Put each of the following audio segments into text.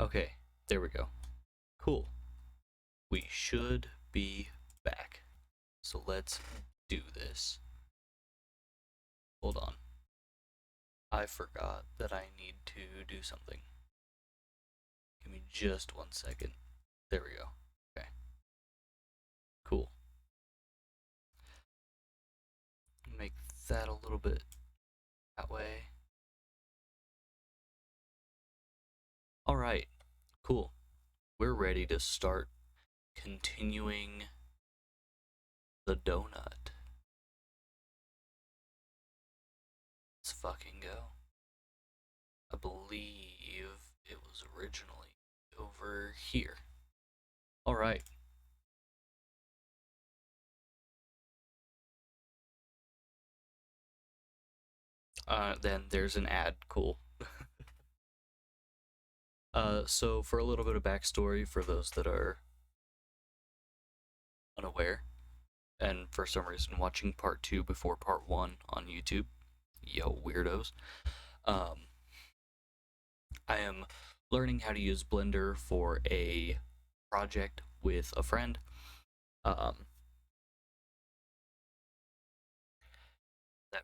Okay, there we go. Cool. We should be back. So let's do this. Hold on. I forgot that I need to do something. Give me just 1 second. There we go. Okay. Cool. Make that a little bit that way. Alright. Cool. We're ready to start continuing the donut. Let's fucking go. I believe it was originally over here. Alright. Then there's an ad. Cool. So for a little bit of backstory for those that are unaware, and for some reason watching part 2 before part 1 on YouTube, yo, weirdos. I am learning how to use Blender for a project with a friend. That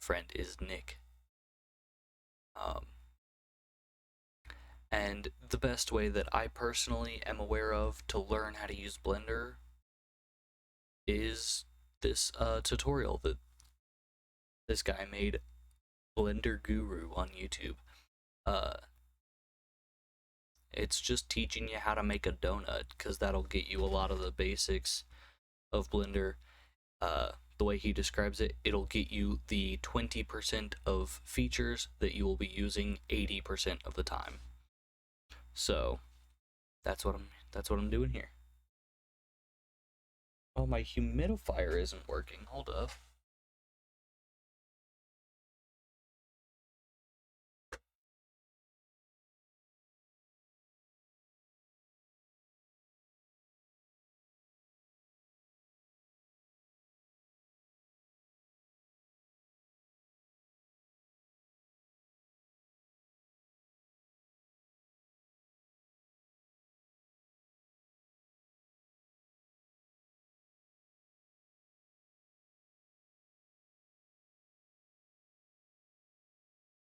friend is Nick. And the best way that I personally am aware of to learn how to use Blender is this tutorial that this guy made, Blender Guru, on YouTube. It's just teaching you how to make a donut, because that'll get you a lot of the basics of Blender. The way he describes it, it'll get you the 20% of features that you will be using 80% of the time. So that's what I'm doing here. Oh, my humidifier isn't working. Hold up.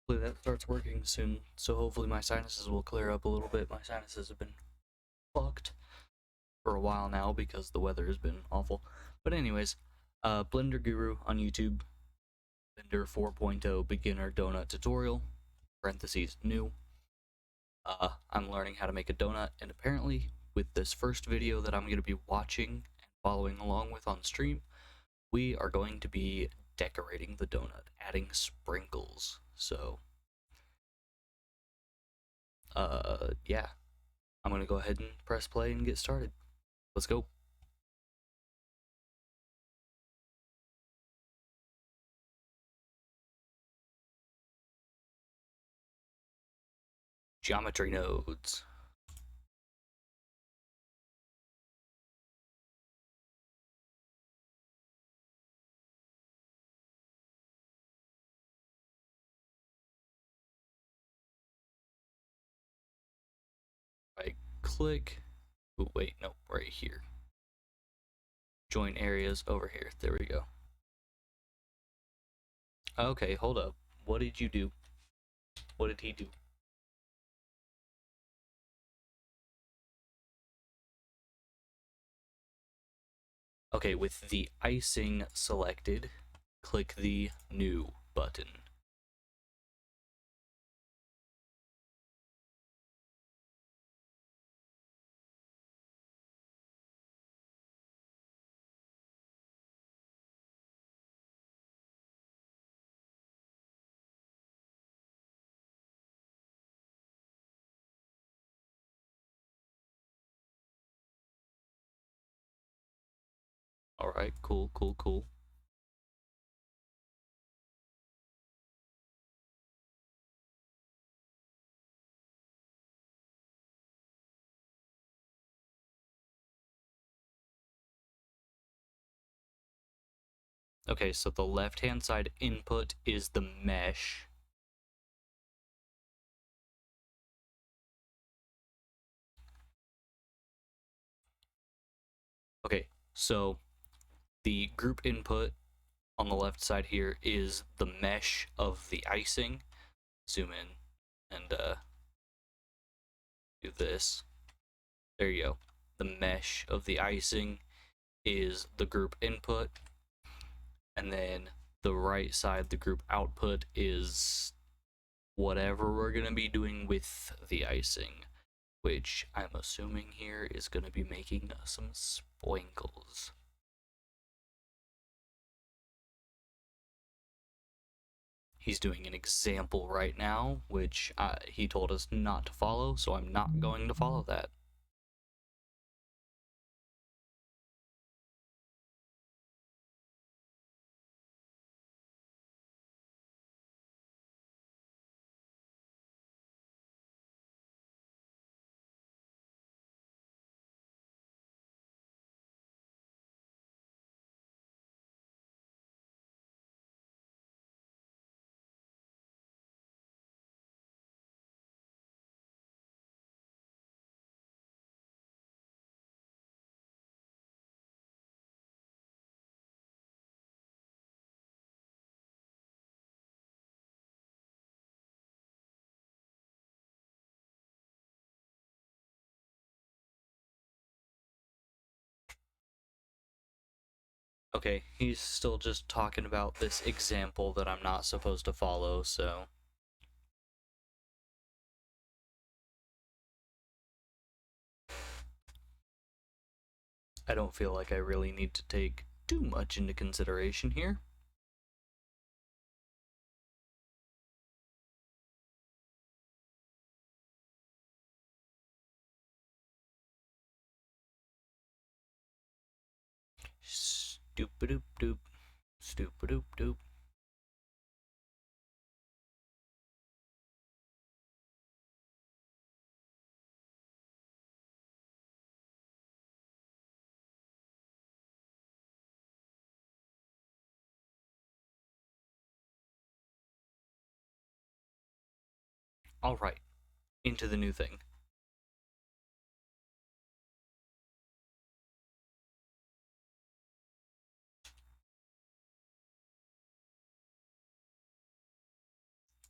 Hopefully that starts working soon. So hopefully my sinuses will clear up a little bit. My sinuses have been fucked for a while now because the weather has been awful. But anyways, Blender Guru on YouTube, Blender 4.0 beginner donut tutorial, parentheses new. I'm learning how to make a donut, and apparently with this first video that I'm going to be watching and following along with on stream, we are going to be decorating the donut, adding sprinkles. So, yeah, I'm going to go ahead and press play and get started. Let's go. Geometry nodes. Right click. Ooh, wait, no, right here. Join areas over here. There we go. Okay, hold up. What did you do? What did he do? Okay, with the icing selected, click the new button. Alright, cool, cool, cool. Okay, so the left-hand side input is the mesh. So the group input on the left side here is the mesh of the icing. Zoom in and do this. There you go. The mesh of the icing is the group input, and then the right side, the group output, is whatever we're going to be doing with the icing, which I'm assuming here is going to be making some sprinkles. He's doing an example right now, which he told us not to follow, so I'm not going to follow that. Okay, he's still just talking about this example that I'm not supposed to follow, so... I don't feel like I really need to take too much into consideration here. Stupid doop. Stupid doop. Alright, into the new thing.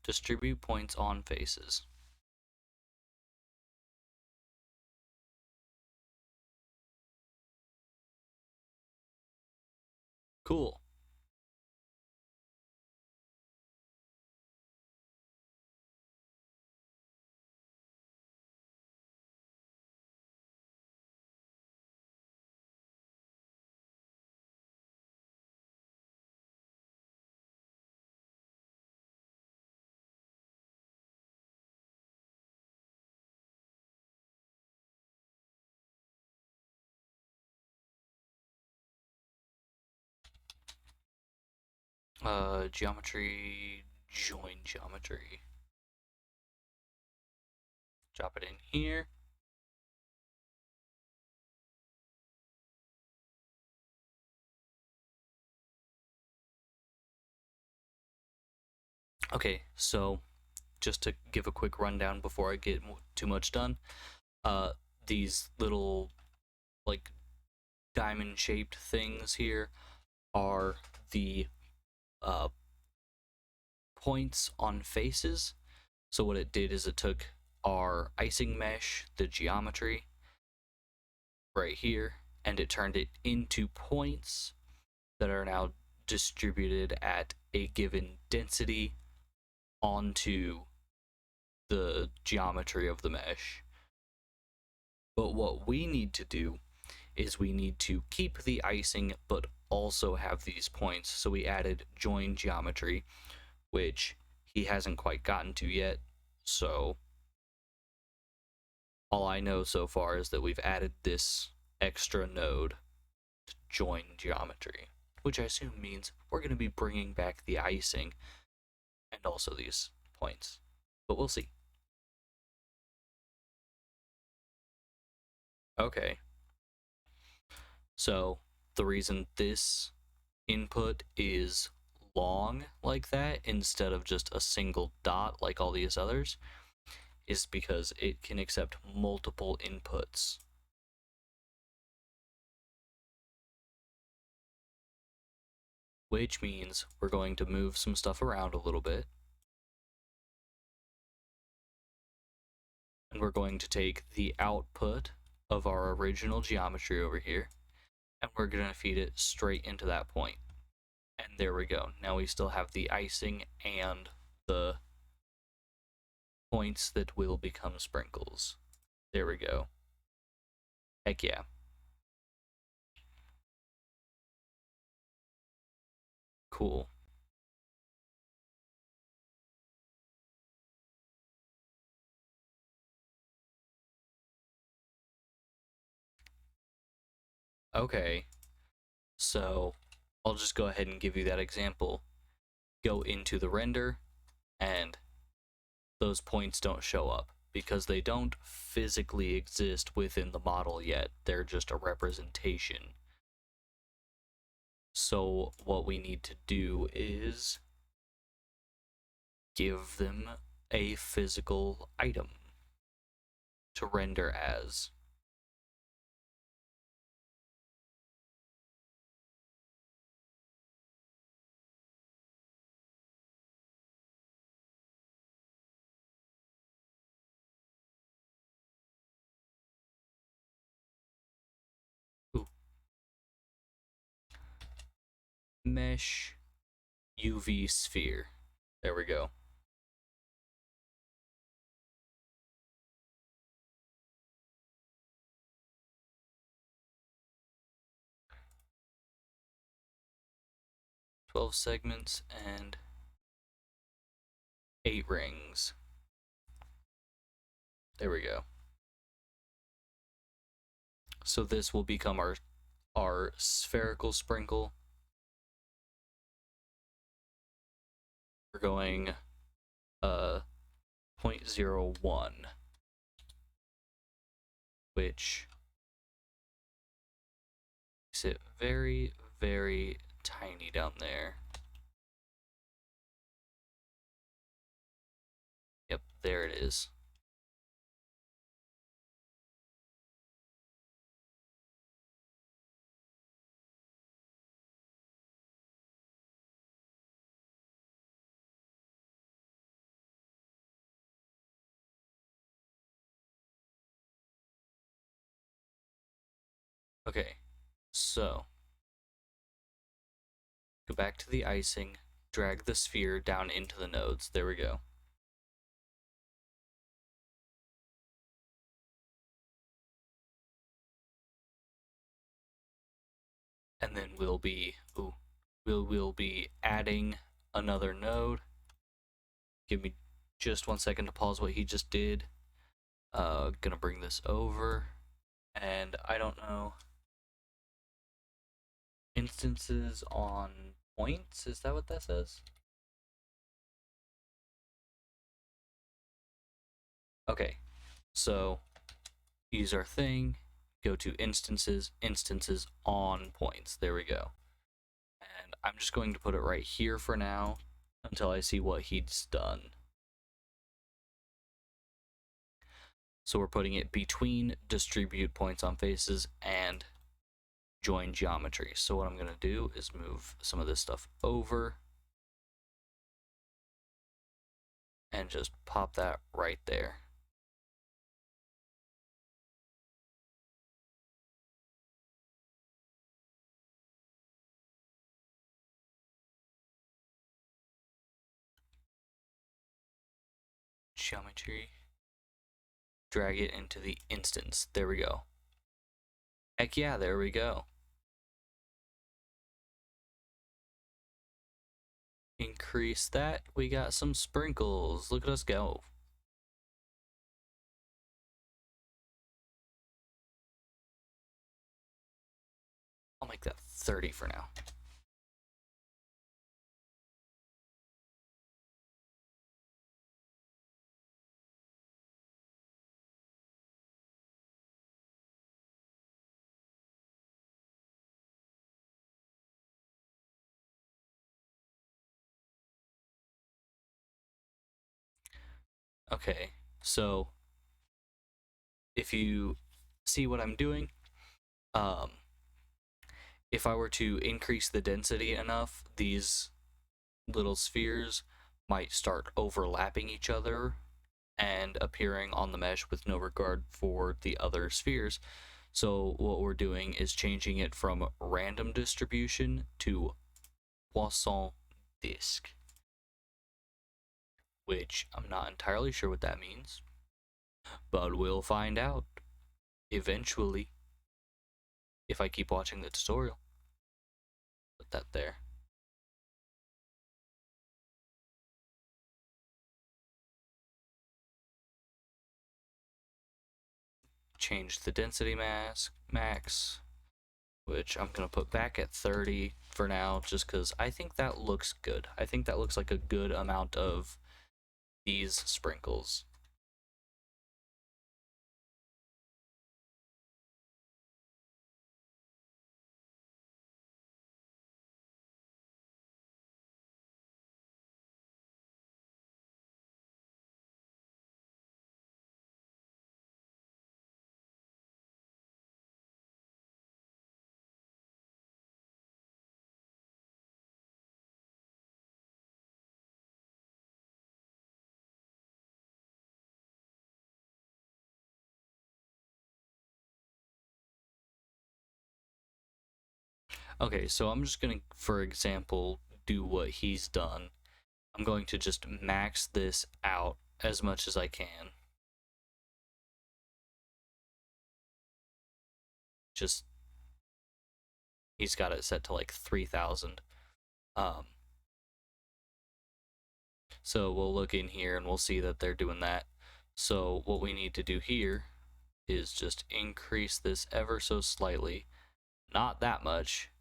Distribute points on faces. Cool. Geometry, join geometry. Drop it in here. Okay, so just to give a quick rundown before I get too much done, these little like diamond shaped things here are the points on faces. So what it did is it took our icing mesh, the geometry right here, and it turned it into points that are now distributed at a given density onto the geometry of the mesh. But what we need to do is we need to keep the icing but also have these points. So we added join geometry, which he hasn't quite gotten to yet. So all I know so far is that we've added this extra node to join geometry, which I assume means we're going to be bringing back the icing and also these points. But we'll see. Okay. So the reason this input is long like that instead of just a single dot like all these others is because it can accept multiple inputs. which means we're going to move some stuff around a little bit. And we're going to take the output of our original geometry over here, and we're going to feed it straight into that point. And there we go. Now we still have the icing and the points that will become sprinkles. There we go. Heck yeah. Cool. Okay, so I'll just go ahead and give you that example. Go into the render, and those points don't show up because they don't physically exist within the model yet. They're just a representation. So what we need to do is give them a physical item to render as. Ooh. Mesh UV sphere. There we go. $12 segments and 8 rings. There we go. So this will become our spherical sprinkle. We're going 0.01, which makes it very, very tiny down there. Yep, there it is. Okay, so go back to the icing, drag the sphere down into the nodes. There we go. And then we'll be adding another node. Give me just 1 second to pause what he just did. Gonna bring this over, and I don't know. Instances on points, is that what that says? Okay, so use our thing, go to instances, instances on points. There we go. And I'm just going to put it right here for now until I see what he's done. So we're putting it between distribute points on faces and join geometry. So what I'm going to do is move some of this stuff over and just pop that right there. Geometry. Drag it into the instance. There we go. Heck yeah, there we go. Increase that. We got some sprinkles. Look at us go. I'll make that 30 for now. Okay, so if you see what I'm doing, if I were to increase the density enough, these little spheres might start overlapping each other and appearing on the mesh with no regard for the other spheres. So what we're doing is changing it from random distribution to Poisson disk, which I'm not entirely sure what that means, but we'll find out eventually if I keep watching the tutorial. Put that there. Change the density max, which I'm going to put back at 30 for now, just because I think that looks good. I think that looks like a good amount of these sprinkles. Okay, so I'm just going to, for example, do what he's done. I'm going to just max this out as much as I can. Just, he's got it set to like 3,000. So we'll look in here and we'll see that they're doing that. So what we need to do here is just increase this ever so slightly. Not that much,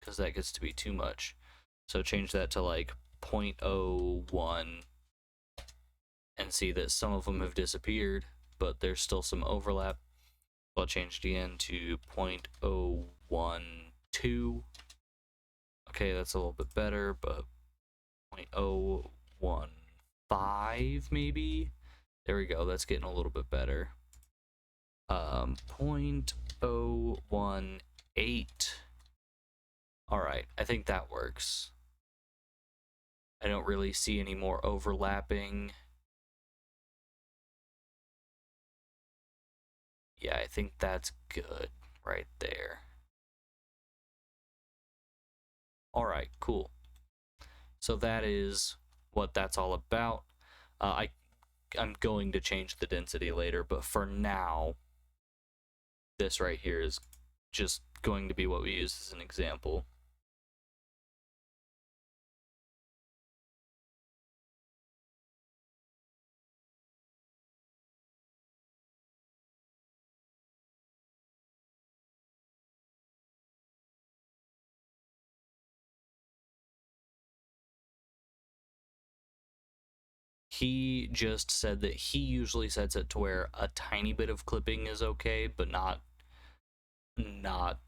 because that gets to be too much. So change that to like 0.01 and see that some of them have disappeared, but there's still some overlap. I'll change it again to 0.012. Okay, that's a little bit better, but 0.015 maybe? There we go, that's getting a little bit better. 0.018. Alright, I think that works. I don't really see any more overlapping. Yeah, I think that's good right there. Alright, cool. So that is what that's all about. I'm going to change the density later, but for now, this right here is just going to be what we use as an example. He just said that he usually sets it to where a tiny bit of clipping is okay, but not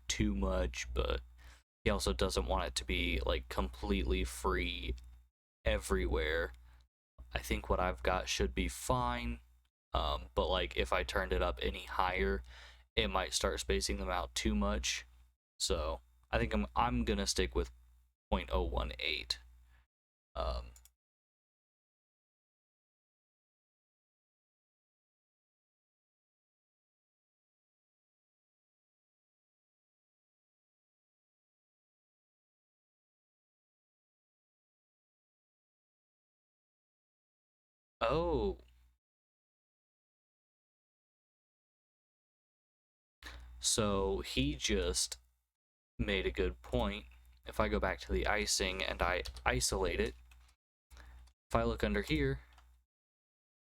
too much, but he also doesn't want it to be like completely free everywhere. I think what I've got should be fine. But like if I turned it up any higher, it might start spacing them out too much. So I think I'm gonna stick with 0.018. Oh, so he just made a good point. If I go back to the icing and I isolate it, if I look under here,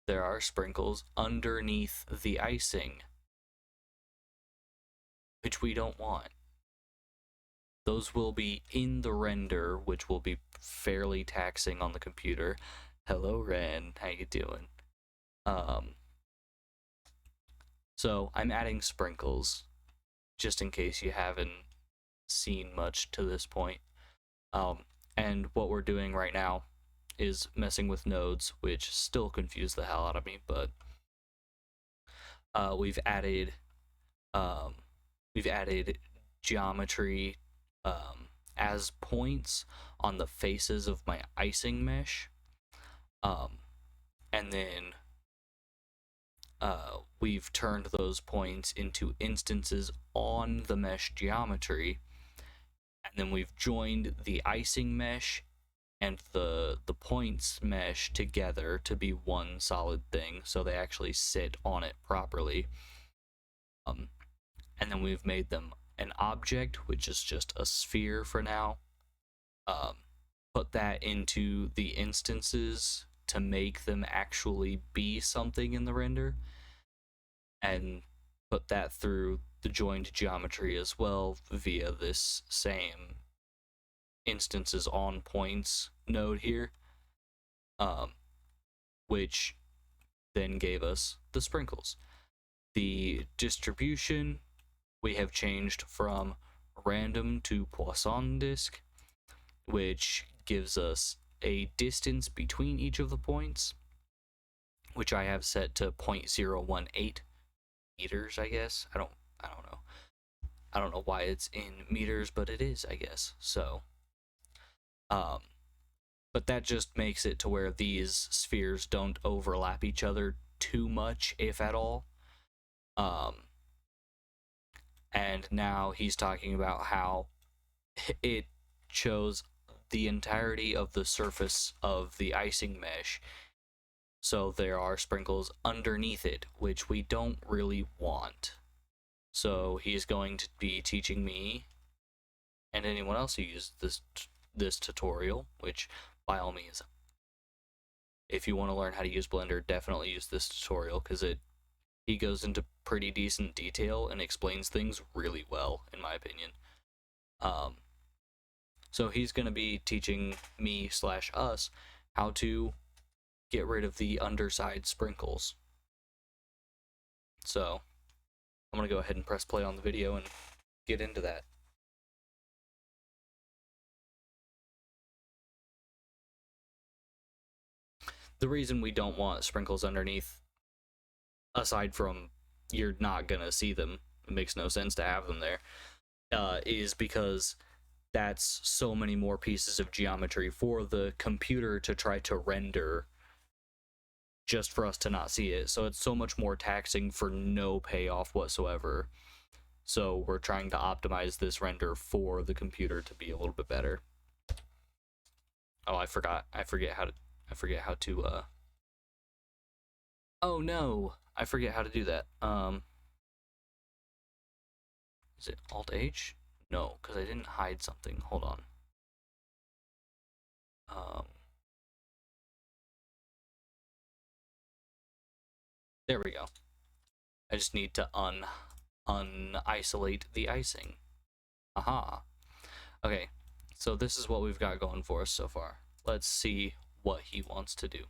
there are sprinkles underneath the icing, which we don't want. Those will be in the render, which will be fairly taxing on the computer. Hello, Ren. How you doing? So I'm adding sprinkles, just in case you haven't seen much to this point. And what we're doing right now is messing with nodes, which still confuse the hell out of me, but we've added geometry as points on the faces of my icing mesh. And then we've turned those points into instances on the mesh geometry, and then we've joined the icing mesh and the points mesh together to be one solid thing, so they actually sit on it properly. And then we've made them an object, which is just a sphere for now. Put that into the instances to make them actually be something in the render, and put that through the joined geometry as well via this same instances on points node here, which then gave us the sprinkles. The distribution we have changed from random to Poisson disk, which gives us a distance between each of the points, which I have set to 0.018 meters, I guess. I don't know. I don't know why it's in meters, but it is, I guess. So, but that just makes it to where these spheres don't overlap each other too much, if at all. And now he's talking about how it shows the entirety of the surface of the icing mesh. So there are sprinkles underneath it, which we don't really want. So he's going to be teaching me and anyone else who uses this tutorial, which by all means, if you want to learn how to use Blender, definitely use this tutorial, because he goes into pretty decent detail and explains things really well, in my opinion. So he's going to be teaching me / us how to get rid of the underside sprinkles. So I'm going to go ahead and press play on the video and get into that. The reason we don't want sprinkles underneath, aside from you're not going to see them, it makes no sense to have them there, is because that's so many more pieces of geometry for the computer to try to render just for us to not see it. So it's so much more taxing for no payoff whatsoever. So we're trying to optimize this render for the computer to be a little bit better. Oh, I forget how to oh no, I forget how to do that. Is it Alt H? No, because I didn't hide something. Hold on. There we go. I just need to un-isolate the icing. Aha. Okay, so this is what we've got going for us so far. Let's see what he wants to do.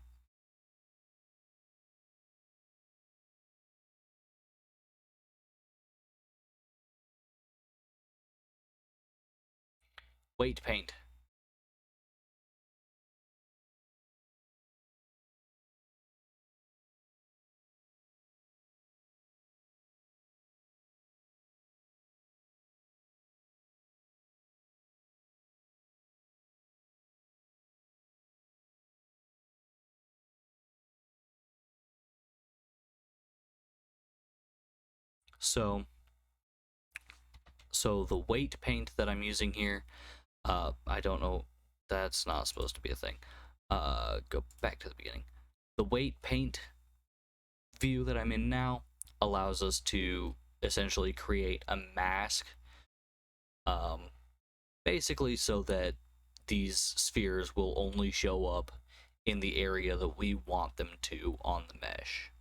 Weight paint. So the weight paint that I'm using here, I don't know, that's not supposed to be a thing. Go back to the beginning. The weight paint view that I'm in now allows us to essentially create a mask, basically so that these spheres will only show up in the area that we want them to on the mesh.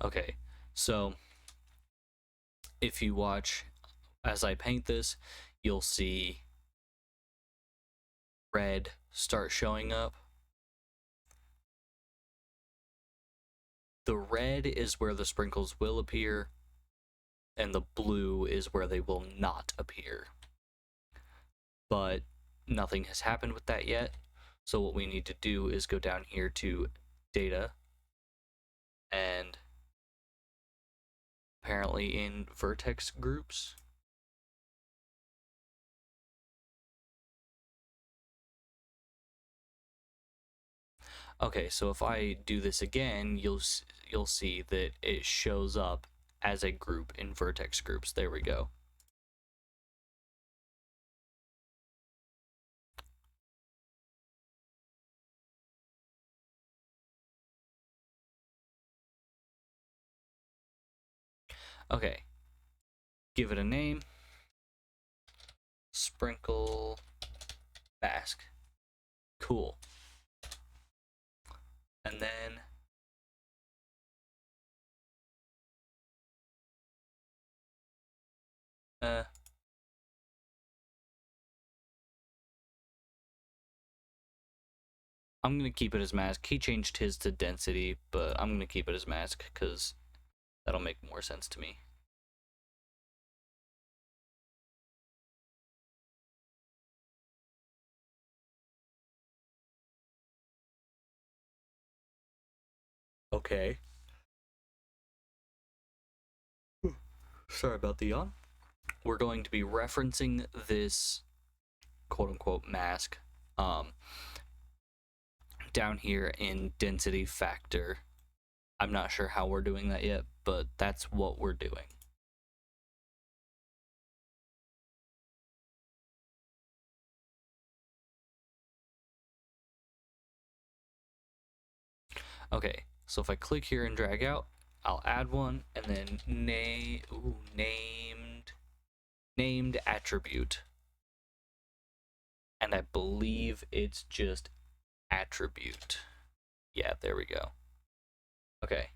Okay, so if you watch as I paint this, you'll see red start showing up. The red is where the sprinkles will appear, and the blue is where they will not appear. But nothing has happened with that yet, so what we need to do is go down here to data, and apparently in vertex groups. Okay, so if I do this again, you'll see that it shows up as a group in vertex groups. There we go. Okay, give it a name. Sprinkle mask. Cool. And then I'm gonna keep it as mask. He changed his to density, but I'm gonna keep it as mask because that'll make more sense to me. Okay. Sorry about the yawn. We're going to be referencing this quote unquote mask down here in density factor. I'm not sure how we're doing that yet, but that's what we're doing. Okay, so if I click here and drag out, I'll add one and then named attribute. And I believe it's just attribute. Yeah, there we go. Okay.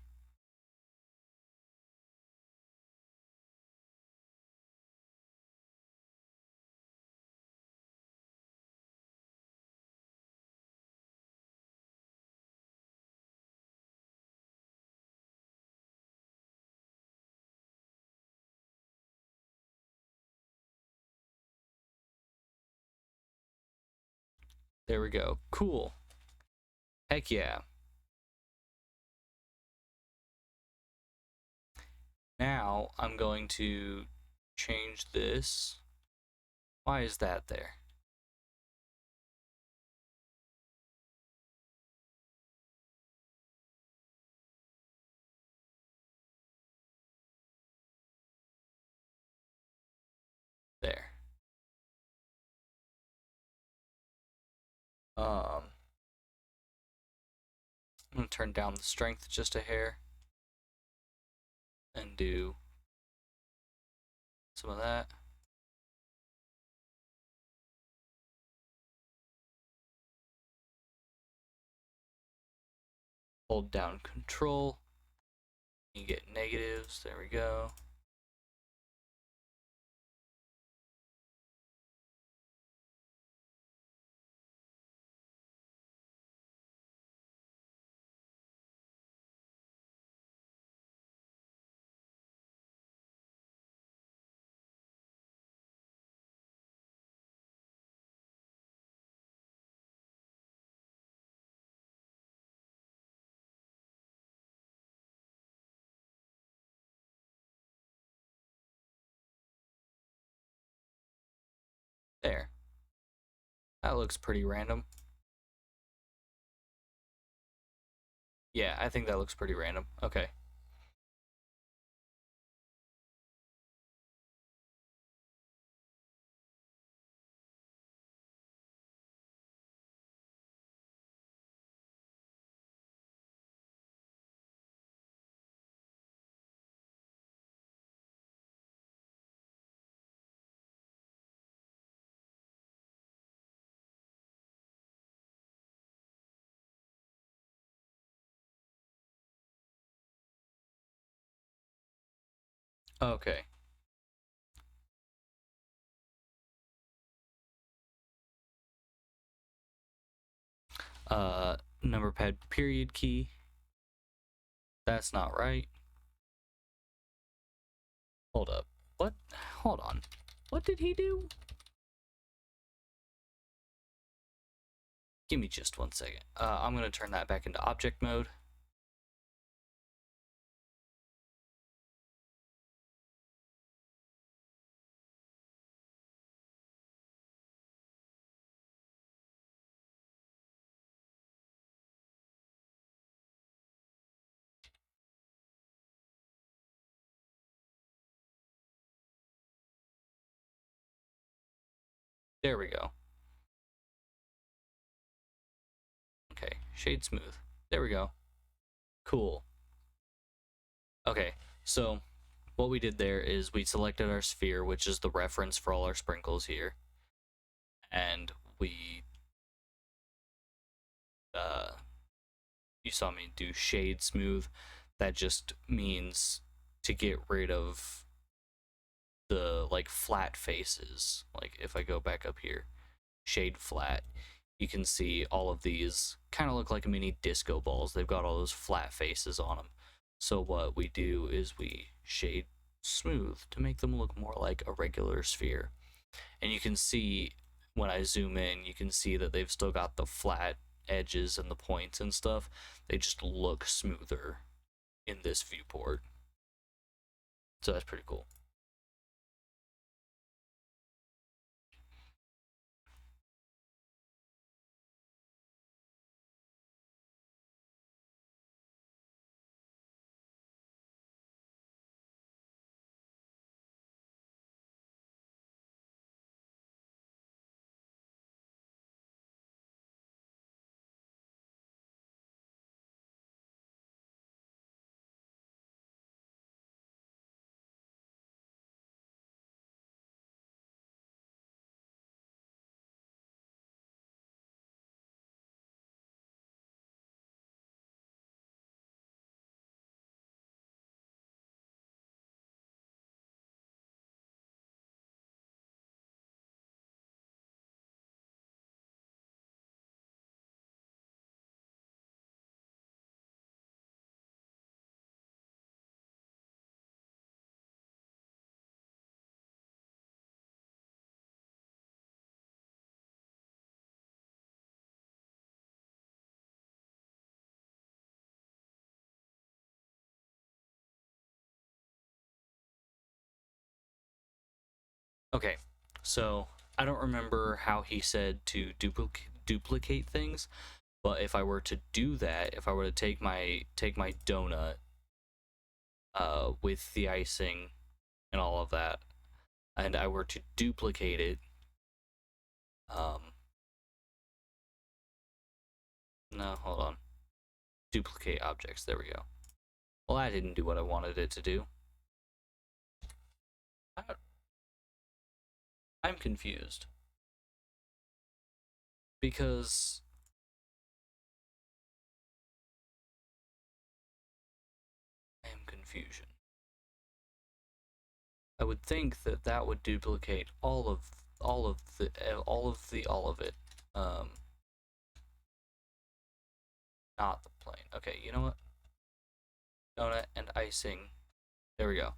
There we go. Cool. Heck yeah. Now I'm going to change this. Why is that there? There. I'm gonna turn down the strength just a hair and do some of that. Hold down control. You get negatives. There we go. There. That looks pretty random. Yeah, I think that looks pretty random. Okay. Okay. Number pad period key. That's not right. Hold up. What? Hold on. What did he do? Give me just 1 second. I'm gonna turn that back into object mode. There we go. Okay, shade smooth. There we go. Cool. Okay, so what we did there is we selected our sphere, which is the reference for all our sprinkles here, and we, you saw me do shade smooth. That just means to get rid of the like flat faces. Like if I go back up here, shade flat, you can see all of these kind of look like mini disco balls. They've got all those flat faces on them. So what we do is we shade smooth to make them look more like a regular sphere. And you can see when I zoom in, you can see that they've still got the flat edges and the points and stuff. They just look smoother in this viewport. So that's pretty cool. Okay, so I don't remember how he said to duplicate things, but if I were to do that, if I were to take my donut, with the icing and all of that, and I were to duplicate it, um, no, hold on, duplicate objects. There we go. Well, that didn't do what I wanted it to do. I'm confused because I am confusion. I would think that that would duplicate all of it. Um, Not the plane. Okay, you know what? Donut and icing. There we go.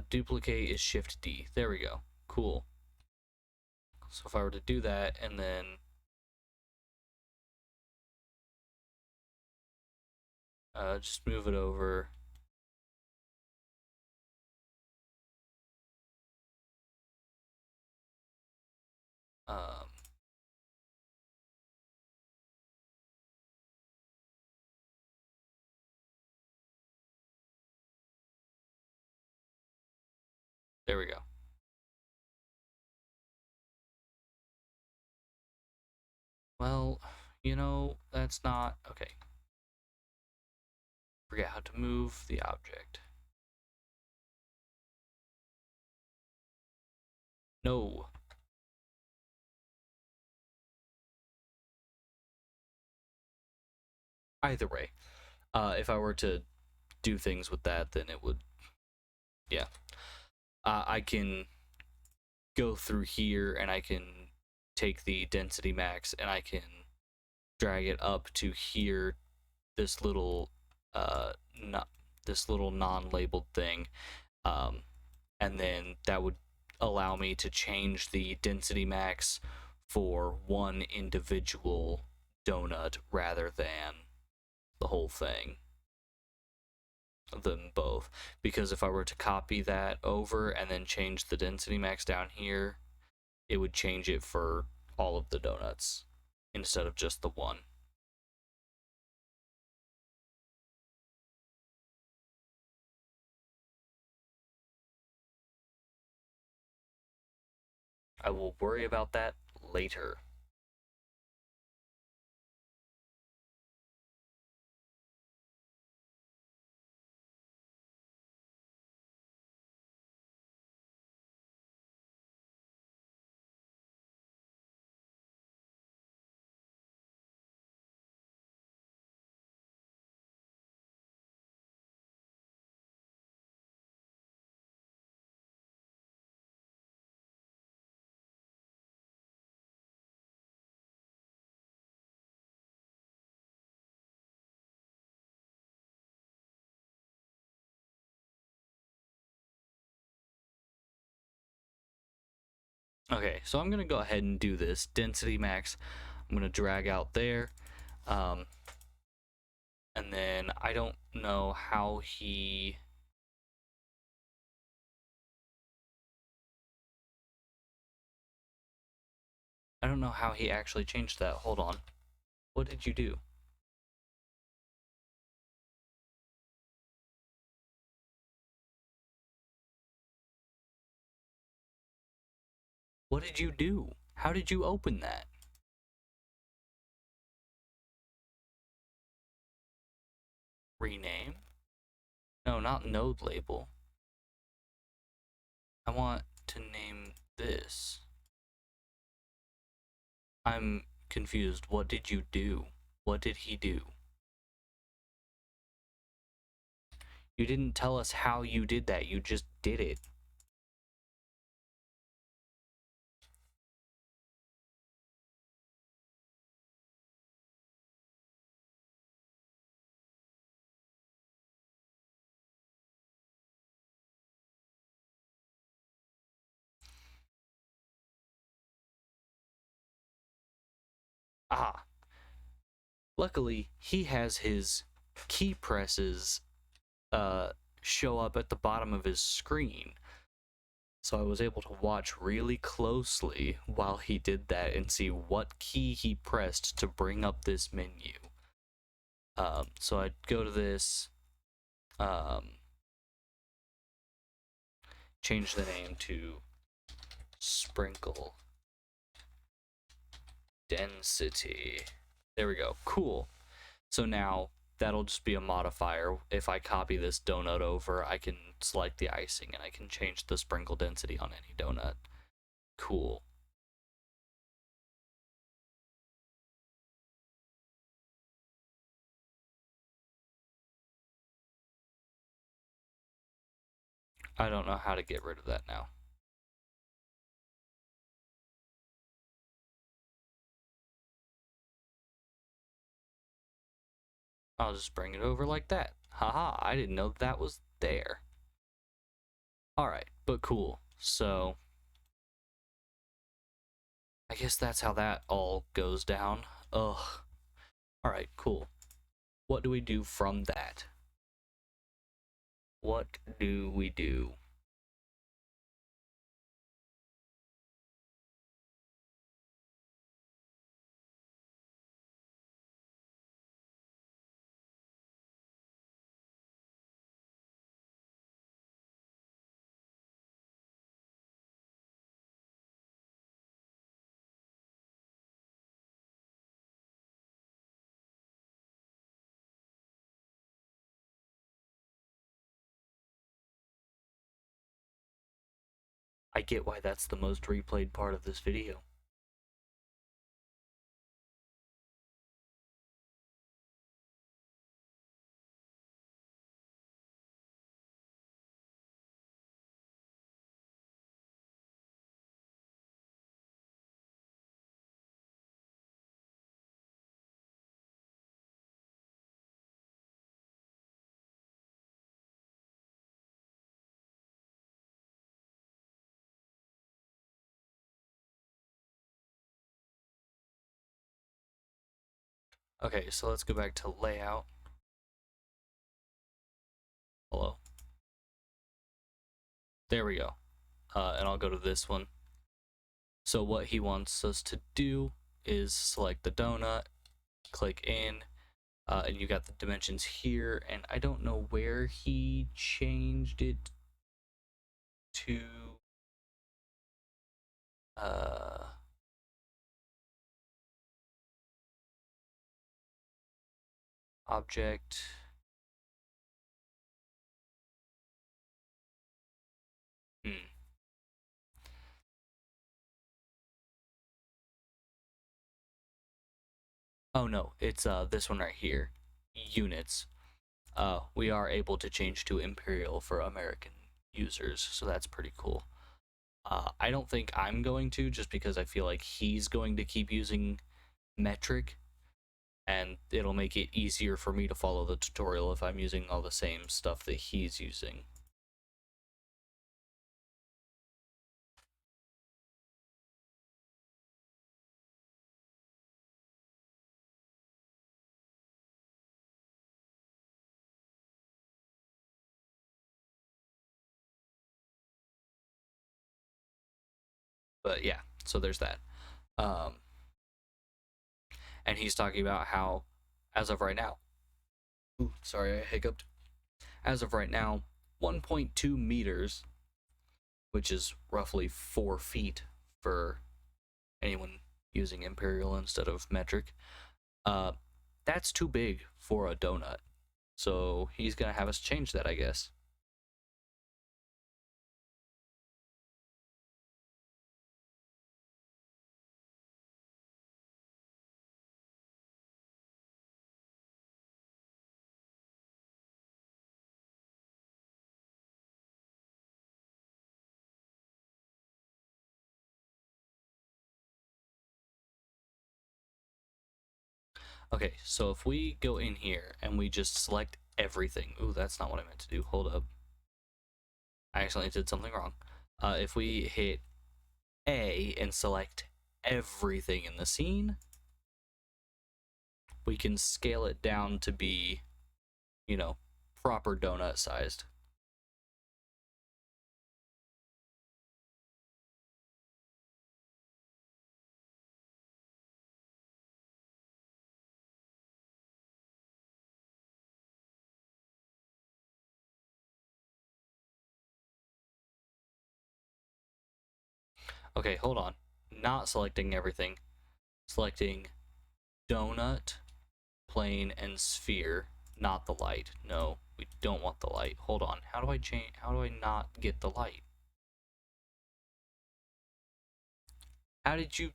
Duplicate is Shift D. There we go. Cool. So if I were to do that and then just move it over. Um, there we go. Well, that's not okay. Forget how to move the object. No. Either way, if I were to do things with that, then it would yeah, I can go through here and I can take the density max and I can drag it up to here, this little not this little non-labeled thing, and then that would allow me to change the density max for one individual donut rather than the whole thing, them both. Because if I were to copy that over and then change the density max down here, it would change it for all of the donuts instead of just the one. I will worry about that later. Okay, so I'm gonna go ahead and do this density max. I'm gonna drag out there, and then I don't know how he. I don't know how he actually changed that. Hold on. What did you do? What did you do? How did you open that? Rename? No, not node label. I want to name this. I'm confused. What did you do? What did he do? You didn't tell us how you did that. You just did it. Ah, luckily, he has his key presses show up at the bottom of his screen. So I was able to watch really closely while he did that and see what key he pressed to bring up this menu. So I'd go to this, change the name to Sprinkle Density. There we go. Cool. So now that'll just be a modifier. If I copy this donut over, I can select the icing and I can change the sprinkle density on any donut. Cool. I don't know how to get rid of that now. I'll just bring it over like that. Haha, I didn't know that was there. Alright, but cool. So, I guess that's how that all goes down. Ugh. Alright, cool. What do we do from that? What do we do? I get why that's the most replayed part of this video. Okay, so let's go back to layout. Hello. There we go. And I'll go to this one. So what he wants us to do is select the donut, click in, and you got the dimensions here, and I don't know where he changed it to. Object. Hmm. Oh no, it's this one right here. Units. We are able to change to imperial for American users, so that's pretty cool. I don't think I'm going to, just because I feel like he's going to keep using metric, and it'll make it easier for me to follow the tutorial if I'm using all the same stuff that he's using. But yeah, so there's that. Um, and he's talking about how, as of right now, ooh, sorry, I hiccuped. As of right now, 1.2 meters, which is roughly 4 feet for anyone using imperial instead of metric. Uh, that's too big for a donut. So he's gonna have us change that, I guess. Okay, so if we go in here and we just select everything. Ooh, that's not what I meant to do. Hold up. I accidentally did something wrong. If we hit A and select everything in the scene, we can scale it down to be, you know, proper donut sized. Okay, hold on. Not selecting everything. Selecting donut, plane, and sphere, not the light. No, we don't want the light. Hold on. How do I change? How do I not get the light? How did you?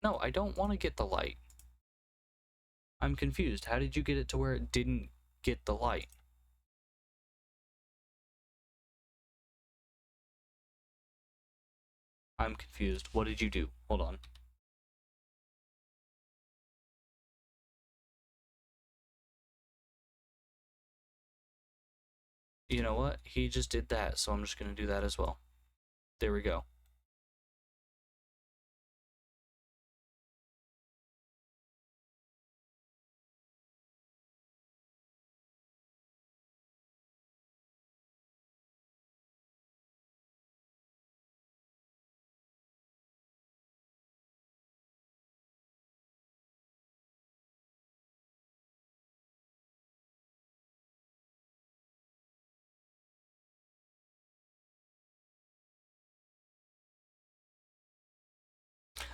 No, I don't want to get the light. I'm confused. How did you get it to where it didn't get the light? I'm confused. What did you do? Hold on. You know what? He just did that, so I'm just going to do that as well. There we go.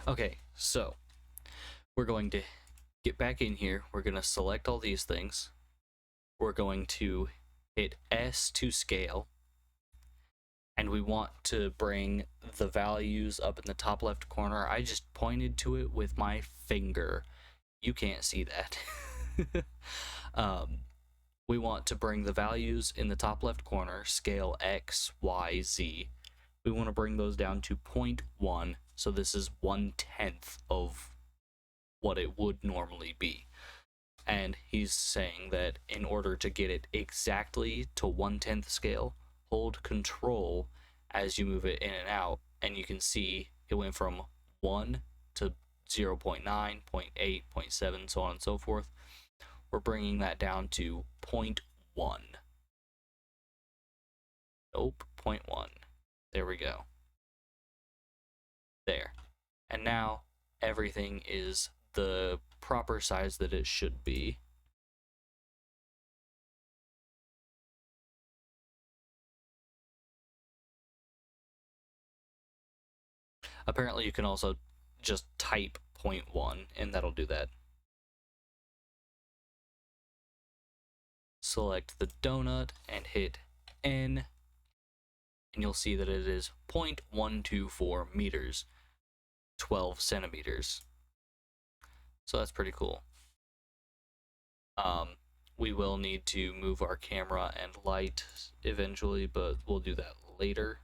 Okay, so we're going to get back in here. We're going to select all these things. We're going to hit S to scale. And we want to bring the values up in the top left corner. I just pointed to it with my finger. You can't see that. We want to bring the values in the top left corner, scale X, Y, Z. We want to bring those down to 0.1, so this is 1/10 of what it would normally be. And he's saying that in order to get it exactly to 1/10 scale, hold control as you move it in and out, and you can see it went from 1 to 0 0.9, 0 0.8, 0 0.7, so on and so forth. We're bringing that down to 0 0.1. Nope, 0 0.1. There we go. There. And now everything is the proper size that it should be. Apparently you can also just type 0.1 and that'll do that. Select the donut and hit N, and you'll see that it is 0.124 meters, 12 centimeters. So that's pretty cool. We will need to move our camera and light eventually, but we'll do that later.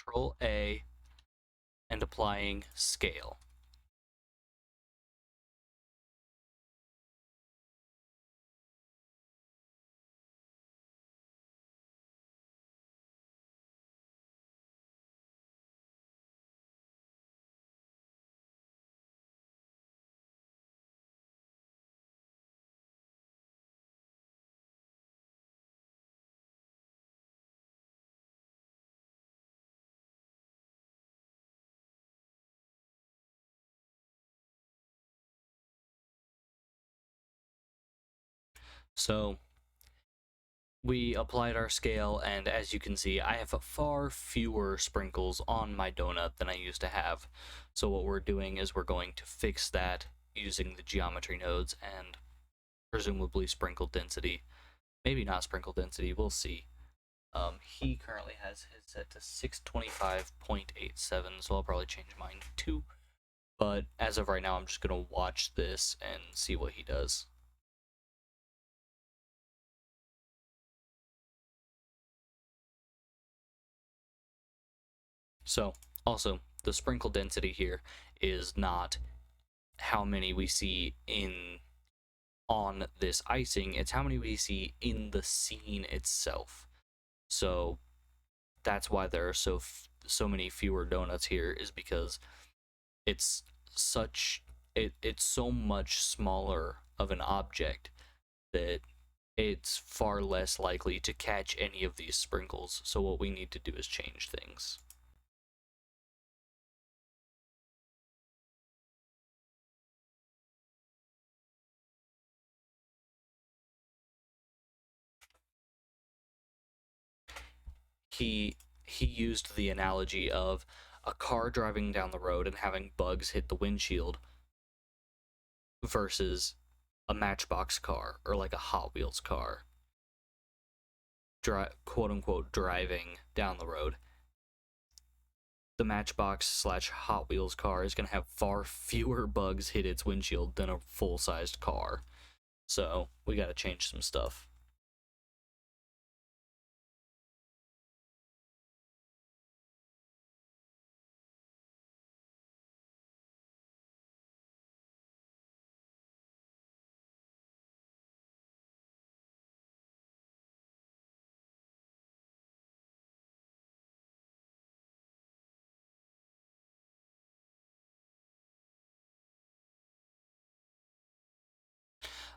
Control A and applying scale. So we applied our scale, and as you can see, I have far fewer sprinkles on my donut than I used to have. So what we're doing is we're going to fix that using the geometry nodes and presumably sprinkle density. Maybe not sprinkle density, we'll see. He currently has his set to 625.87, so I'll probably change mine too. But as of right now, I'm just going to watch this and see what he does. So, also, the sprinkle density here is not how many we see in on this icing, it's how many we see in the scene itself. So that's why there are so many fewer donuts here, is because it's it's so much smaller of an object that it's far less likely to catch any of these sprinkles. So what we need to do is change things. He used the analogy of a car driving down the road and having bugs hit the windshield versus a Matchbox car or like a Hot Wheels car, quote unquote, driving down the road. The Matchbox slash Hot Wheels car is going to have far fewer bugs hit its windshield than a full-sized car. So we got to change some stuff.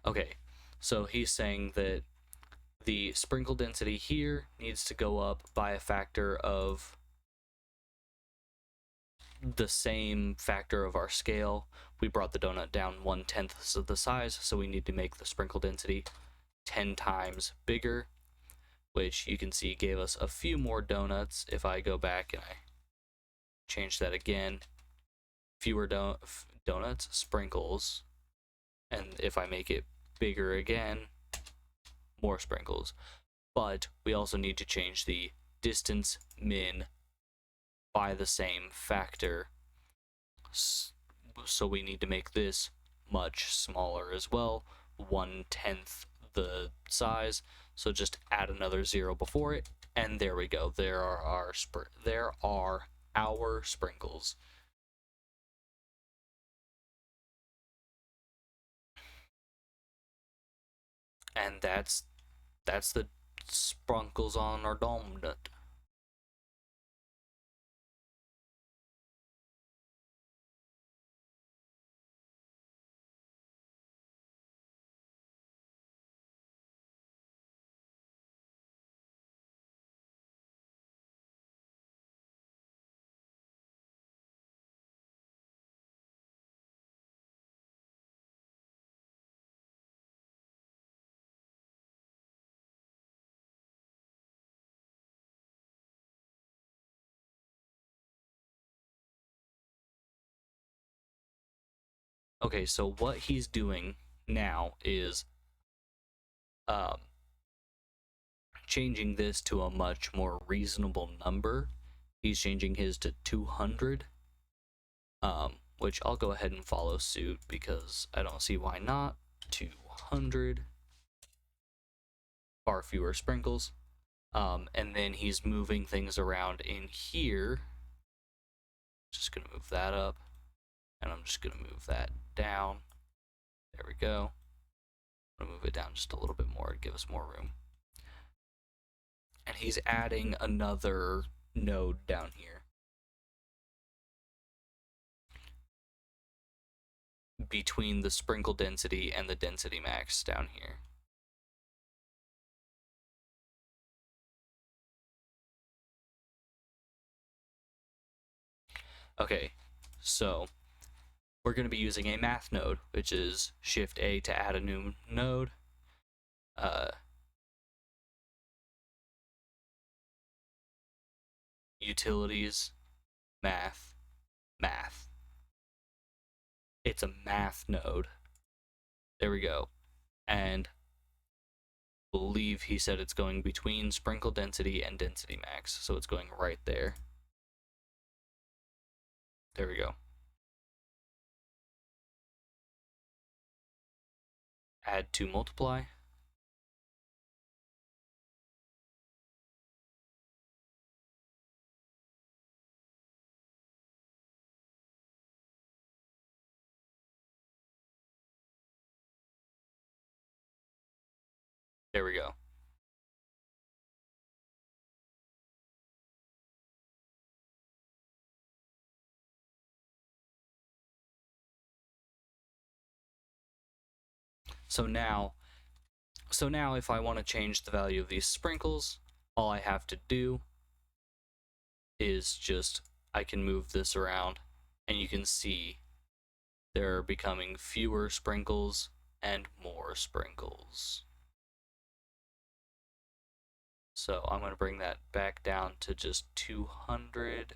Okay, so he's saying that the sprinkle density here needs to go up by a factor of the same factor of our scale. We brought the donut down 1/10 of the size, so we need to make the sprinkle density 10 times bigger, which you can see gave us a few more donuts. If I go back and I change that again. Fewer donuts, sprinkles, and if I make it bigger again, more sprinkles. But we also need to change the distance min by the same factor, so we need to make this much smaller as well, 1/10 the size. So just add another 0 before it, and there we go. There are our sprinkles. And that's the sprinkles on our donut. Okay, so what he's doing now is changing this to a much more reasonable number. He's changing his to 200, which I'll go ahead and follow suit because I don't see why not. 200, far fewer sprinkles. And then he's moving things around in here. Just gonna move that up, and I'm just gonna move that down. There we go. I'm gonna move it down just a little bit more to give us more room. And he's adding another node down here between the sprinkle density and the density max down here. Okay, so we're going to be using a math node, which is Shift A to add a new node. Utilities, math, math. It's a math node. There we go. And I believe he said it's going between sprinkle density and density max, so it's going right there. There we go. Add to multiply. There we go. So now if I want to change the value of these sprinkles, all I have to do is just, I can move this around, and you can see there are becoming fewer sprinkles and more sprinkles. So I'm going to bring that back down to just 200.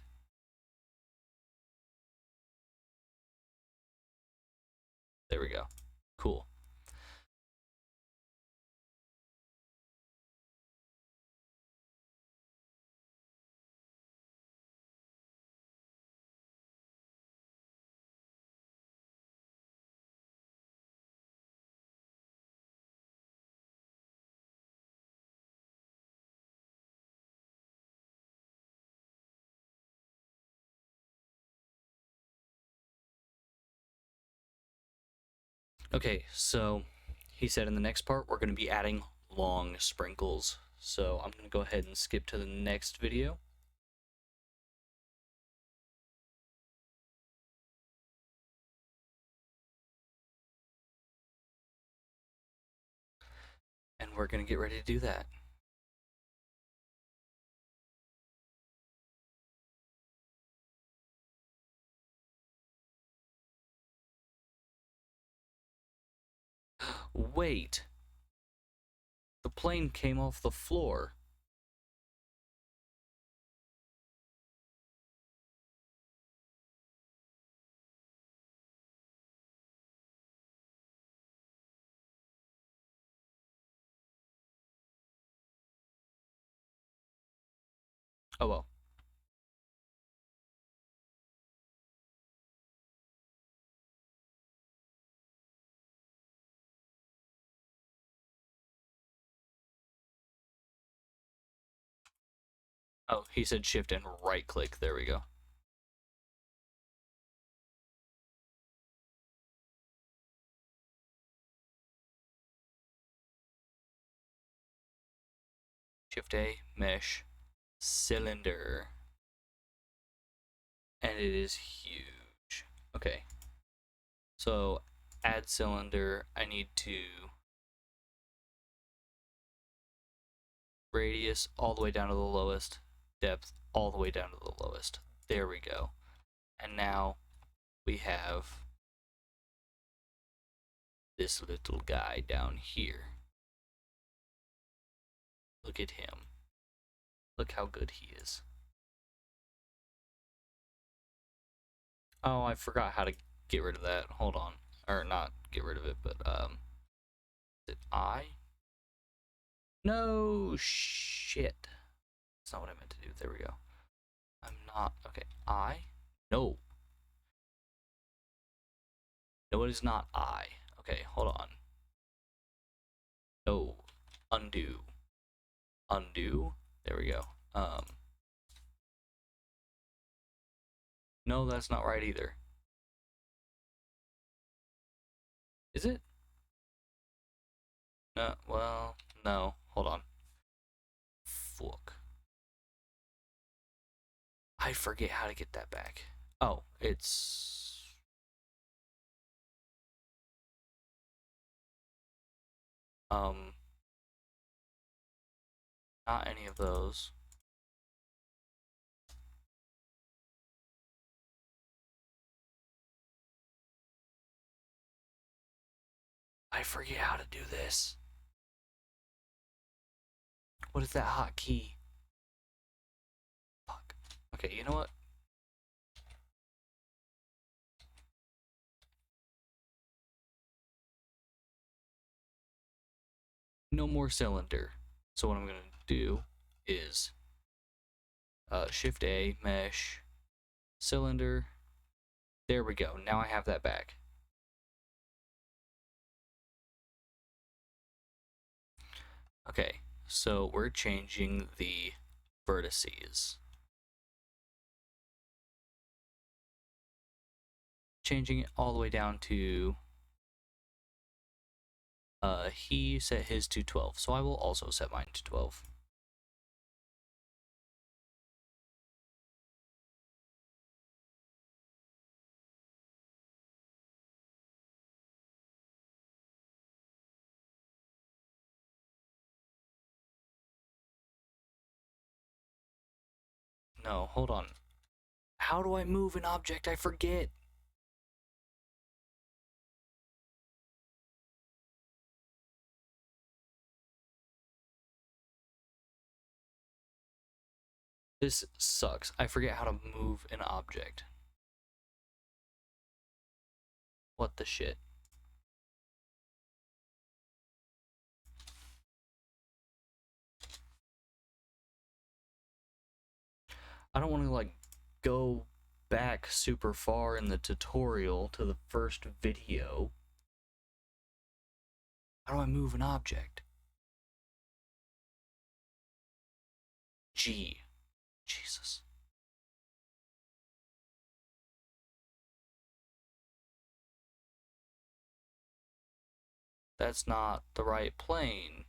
There we go. Cool. Okay, so he said in the next part we're going to be adding long sprinkles. So I'm going to go ahead and skip to the next video. And we're going to get ready to do that. Wait. The plane came off the floor. Oh well. Oh, he said shift and right click. There we go. Shift A, mesh, cylinder. And it is huge. Okay. So add cylinder. I need to radius all the way down to the lowest, depth all the way down to the lowest. There we go. And now we have this little guy down here. Look at him. Look how good he is. Oh, I forgot how to get rid of that. Hold on. Or not get rid of it, but is it I? No shit. That's not what I meant to do. There we go. I'm not okay. I? No. No, it is not I. Okay, hold on. No. Undo. Undo. There we go. No, that's not right either. Is it? No, well, no. Hold on. Fuck. I forget how to get that back. Oh, it's... Not any of those. I forget how to do this. What is that hotkey? Fuck. Okay, you know what? No more cylinder. So what I'm gonna do is Shift A, mesh, cylinder. There we go. Now I have that back. Okay, so we're changing the vertices. Changing it all the way down to he set his to 12, so I will also set mine to 12. No, hold on. How do I move an object? I forget. This sucks. I forget how to move an object. What the shit? I don't want to like go back super far in the tutorial to the first video. How do I move an object? G. Jesus. That's not the right plane.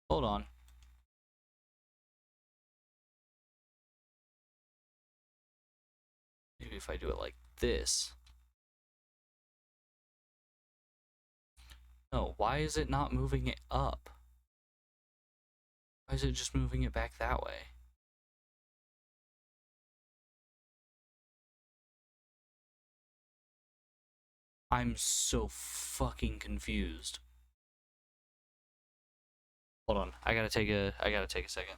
Hold on. Maybe if I do it like this. No, why is it not moving it up? Why is it just moving it back that way? I'm so fucking confused. Hold on, I gotta take a second.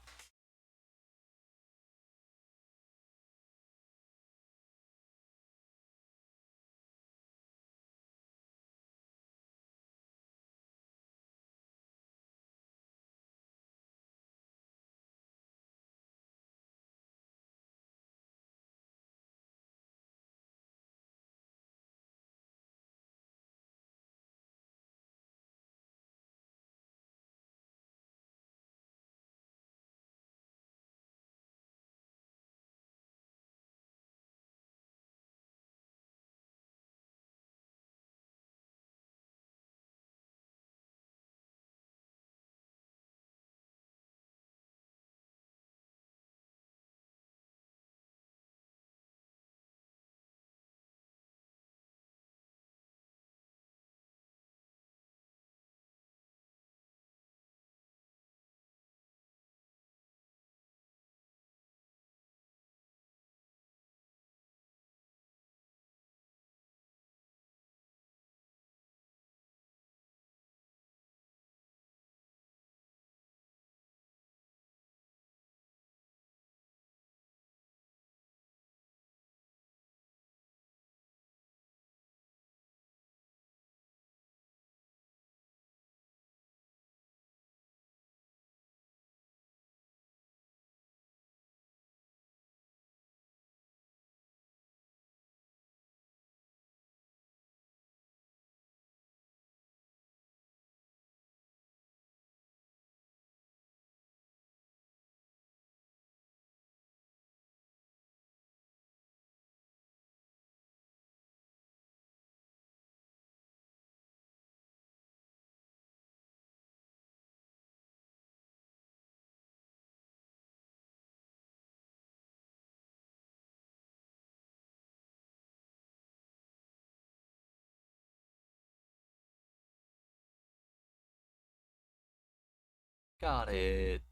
Got it.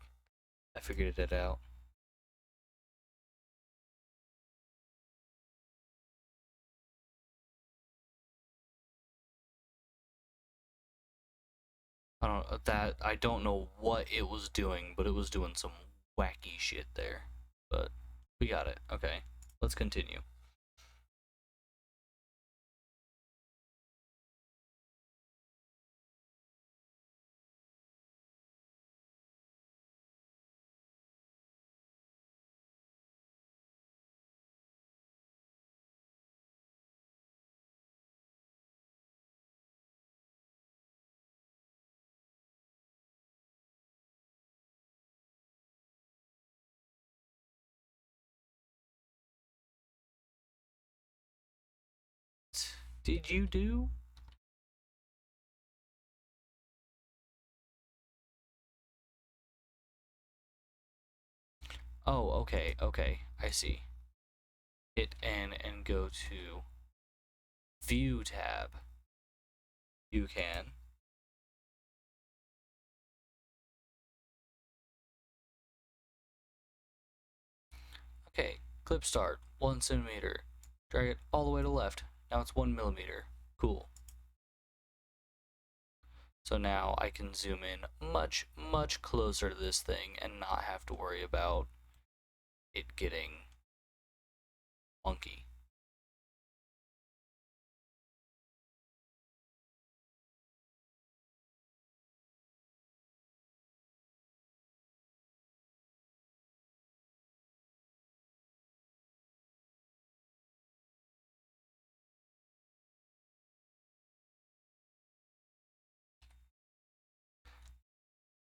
I figured it out. I don't know what it was doing, but it was doing some wacky shit there. But we got it. Okay. Let's continue. Did you do? Oh, okay, okay. I see. Hit N and go to View tab. You can. Okay, clip start, 1 centimeter. Drag it all the way to left. Now it's 1 millimeter. Cool. So now I can zoom in much, much closer to this thing and not have to worry about it getting funky.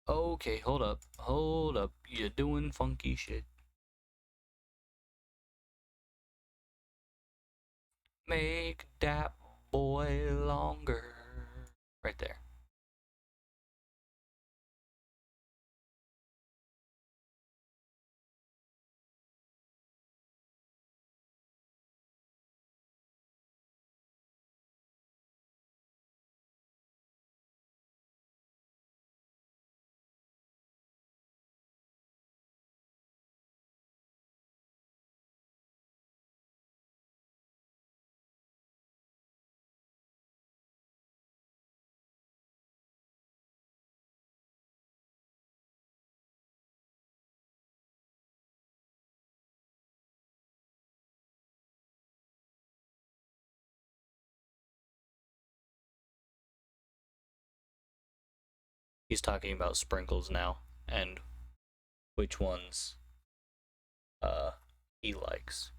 Okay, hold up. Hold up. You're doing funky shit. Make that boy longer. Right there. He's talking about sprinkles now and which ones uh he likes.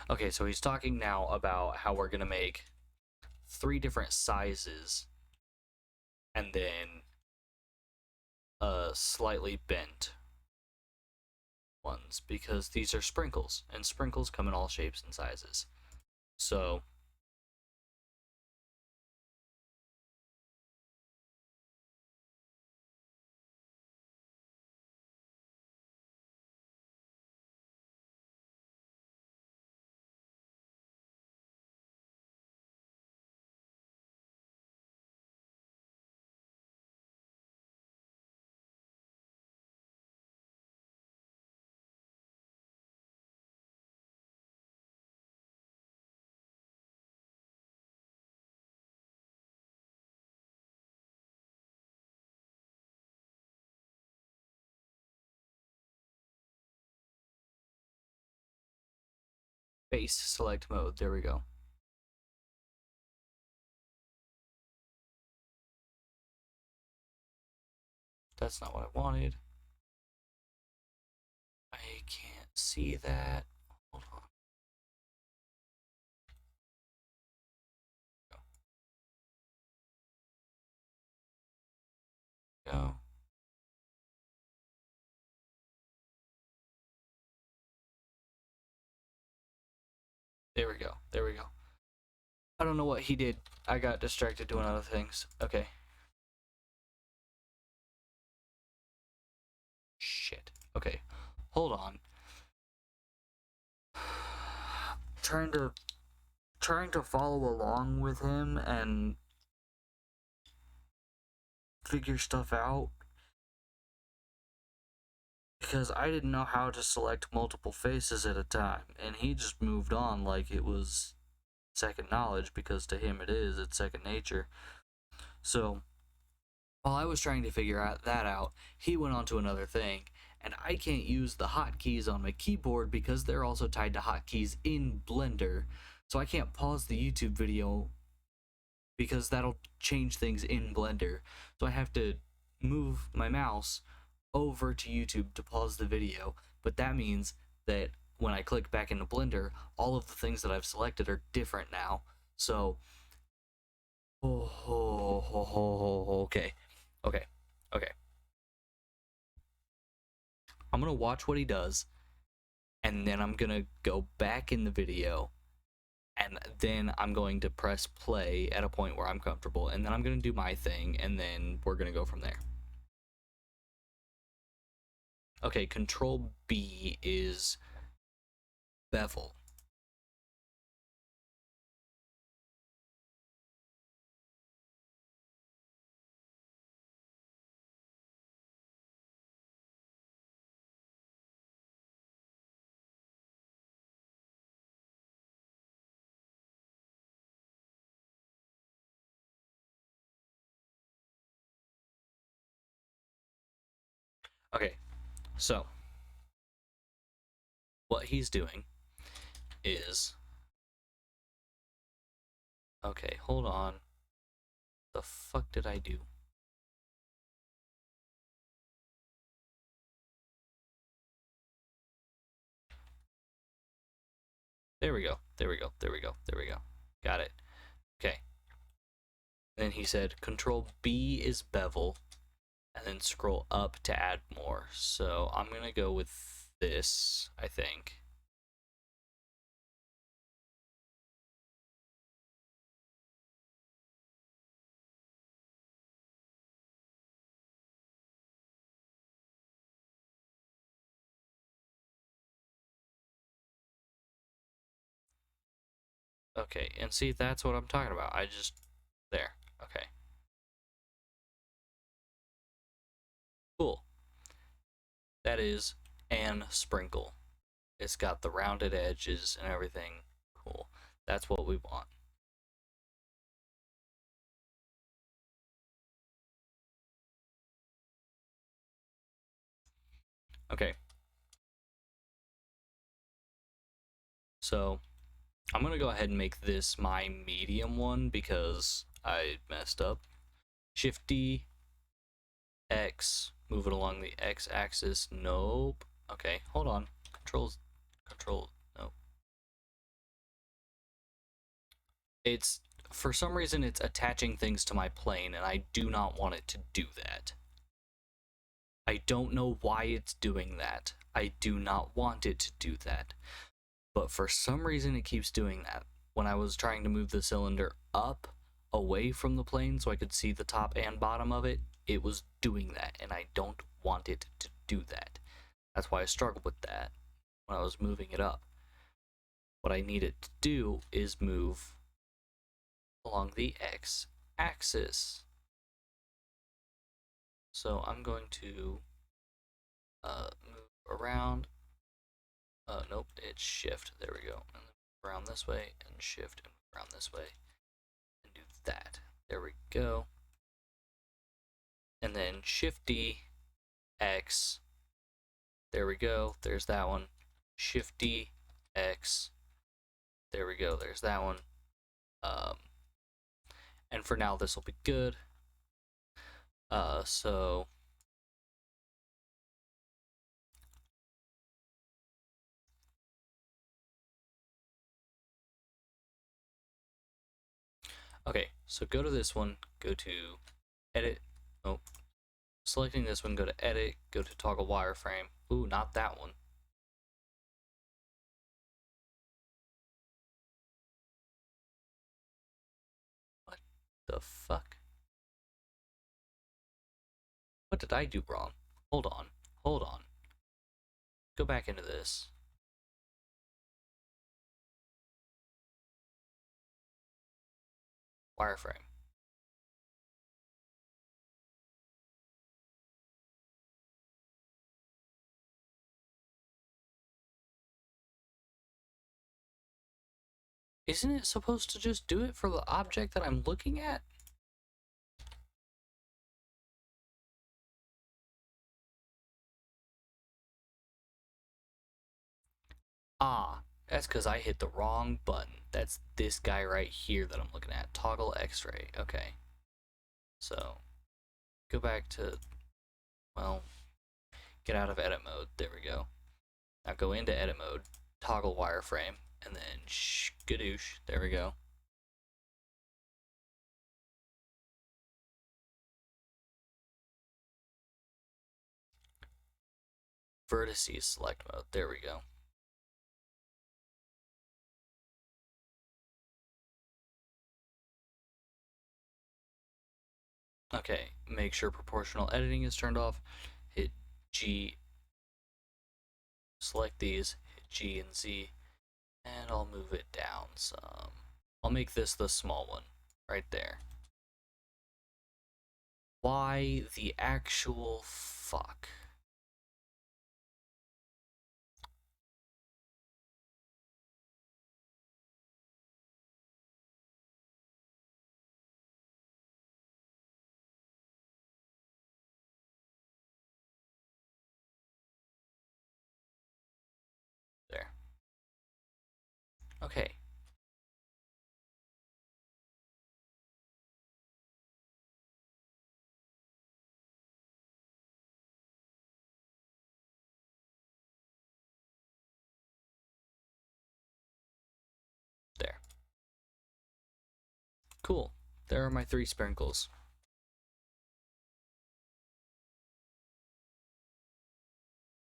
Okay, so he's talking now about how we're gonna make 3 different sizes and then slightly bent ones because these are sprinkles and sprinkles come in all shapes and sizes. So base select mode, there we go. That's not what I wanted. I can't see that. Hold on. Go. There we go. There we go. I don't know what he did. I got distracted doing other things. Okay. Shit. Okay. Hold on. Trying to follow along with him and figure stuff out because I didn't know how to select multiple faces at a time, and he just moved on like it was second knowledge, because to him it's second nature. So while I was trying to figure that out, he went on to another thing, and I can't use the hotkeys on my keyboard because they're also tied to hotkeys in Blender. So I can't pause the YouTube video because that'll change things in Blender. So I have to move my mouse over to YouTube to pause the video, but that means that when I click back into Blender, all of the things that I've selected are different now. So, okay, okay, okay. I'm gonna watch what he does, and then I'm gonna go back in the video, and then I'm going to press play at a point where I'm comfortable, and then I'm gonna do my thing, and then we're gonna go from there. Okay, Control B is bevel. Okay, so what he's doing is, okay, hold on. The fuck did I do? There we go. There we go. There we go. There we go. Got it. Okay. Then he said Control B is bevel, and then scroll up to add more. So I'm gonna go with this, I think. Okay, and see, that's what I'm talking about. There. Okay. Cool. That is an sprinkle. It's got the rounded edges and everything. Cool. That's what we want. Okay. So I'm gonna go ahead and make this my medium one because I messed up. Shift D, X, move it along the X axis. Nope. Okay, hold on. Control, nope. It's, for some reason, it's attaching things to my plane, and I do not want it to do that. I don't know why it's doing that. I do not want it to do that. But for some reason, it keeps doing that. When I was trying to move the cylinder up, away from the plane so I could see the top and bottom of it, it was doing that, and I don't want it to do that. That's why I struggled with that when I was moving it up. What I need it to do is move along the X axis. So I'm going to move around. Nope, it's shift. There we go. And then around this way, and shift, and move around this way, and do that. There we go. And then shift D, X. There we go. There's that one. Shift D, X. There we go. There's that one. And for now, this will be good. So Okay, so go to this one, go to edit. Oh, selecting this one, go to edit, go to toggle wireframe. Ooh, not that one. What the fuck? What did I do wrong? Hold on, hold on. Go back into this. Wireframe. Isn't it supposed to just do it for the object that I'm looking at? Ah, that's because I hit the wrong button. That's this guy right here that I'm looking at. Toggle X-ray. Okay. So, go back to, well, get out of edit mode. There we go. Now go into edit mode, toggle wireframe, and then skadoosh. There we go. Vertices select mode. There we go. Okay, make sure proportional editing is turned off. Hit G, select these, hit G and Z, and I'll move it down some. I'll make this the small one, right there. Why the actual fuck? There. Okay. There. Cool. There are my 3 sprinkles.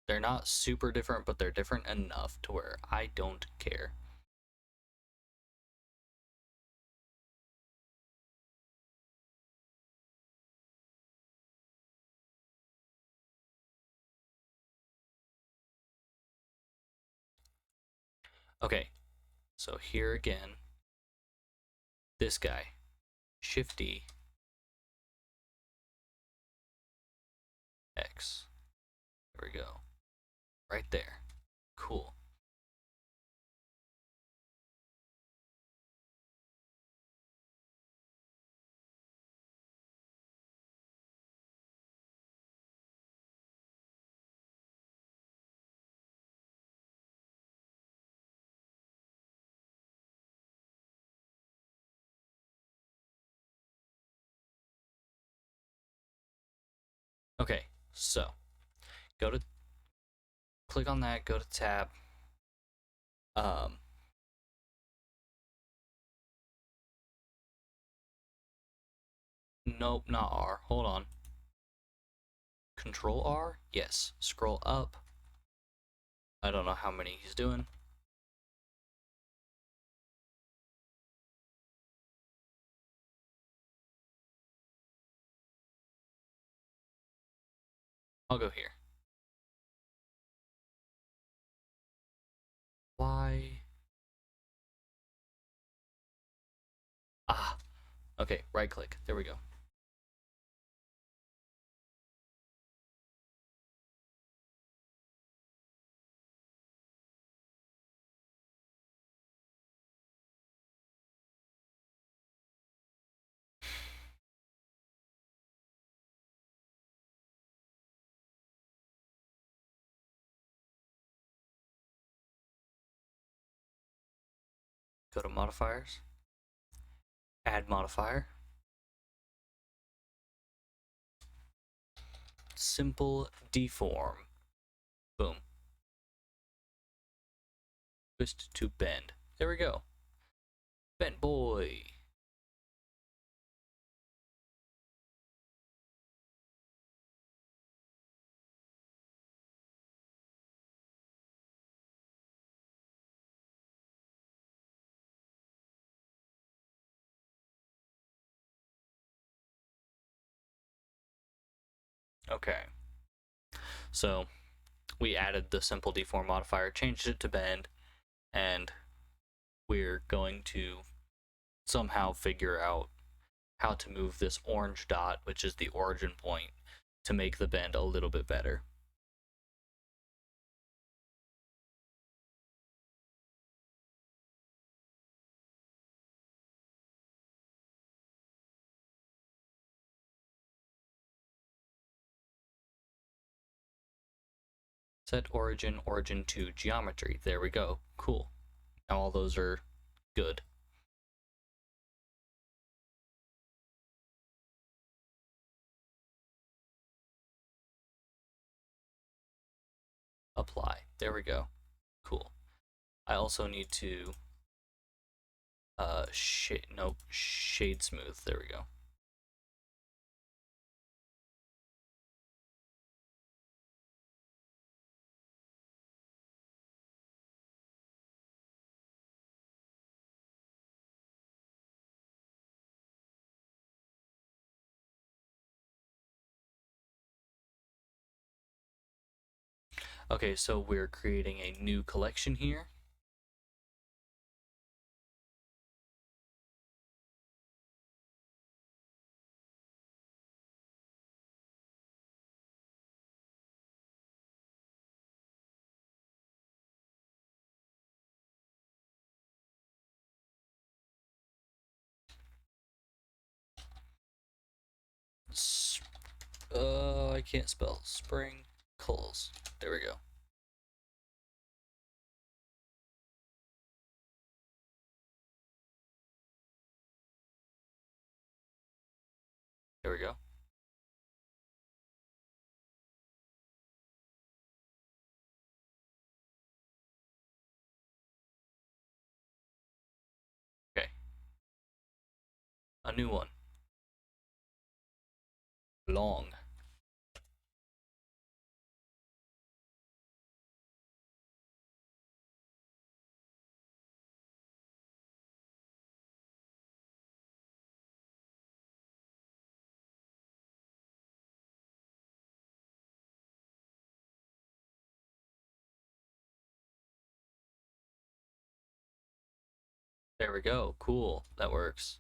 They're not super different, but they're different enough to where I don't care. Okay, so here again, this guy, Shift D, X. There we go. Right there. Cool. Okay, so go to, click on that, go to tab. Nope, not R. Hold on. Control R? Yes. Scroll up. I don't know how many he's doing. I'll go here. Why? Ah. Okay, right click. There we go. Go to modifiers. Add modifier. Simple deform. Boom. Twist to bend. There we go. Bent boy. Okay. So we added the simple deform modifier, changed it to bend, and we're going to somehow figure out how to move this orange dot, which is the origin point, to make the bend a little bit better. Set origin to geometry. There we go. Cool. Now all those are good. Apply. There we go. Cool. I also need to shade smooth. There we go. Okay, so we're creating a new collection here. I can't spell sprinkles. There we go. There we go. Okay. A new one. Long. There we go. Cool. That works.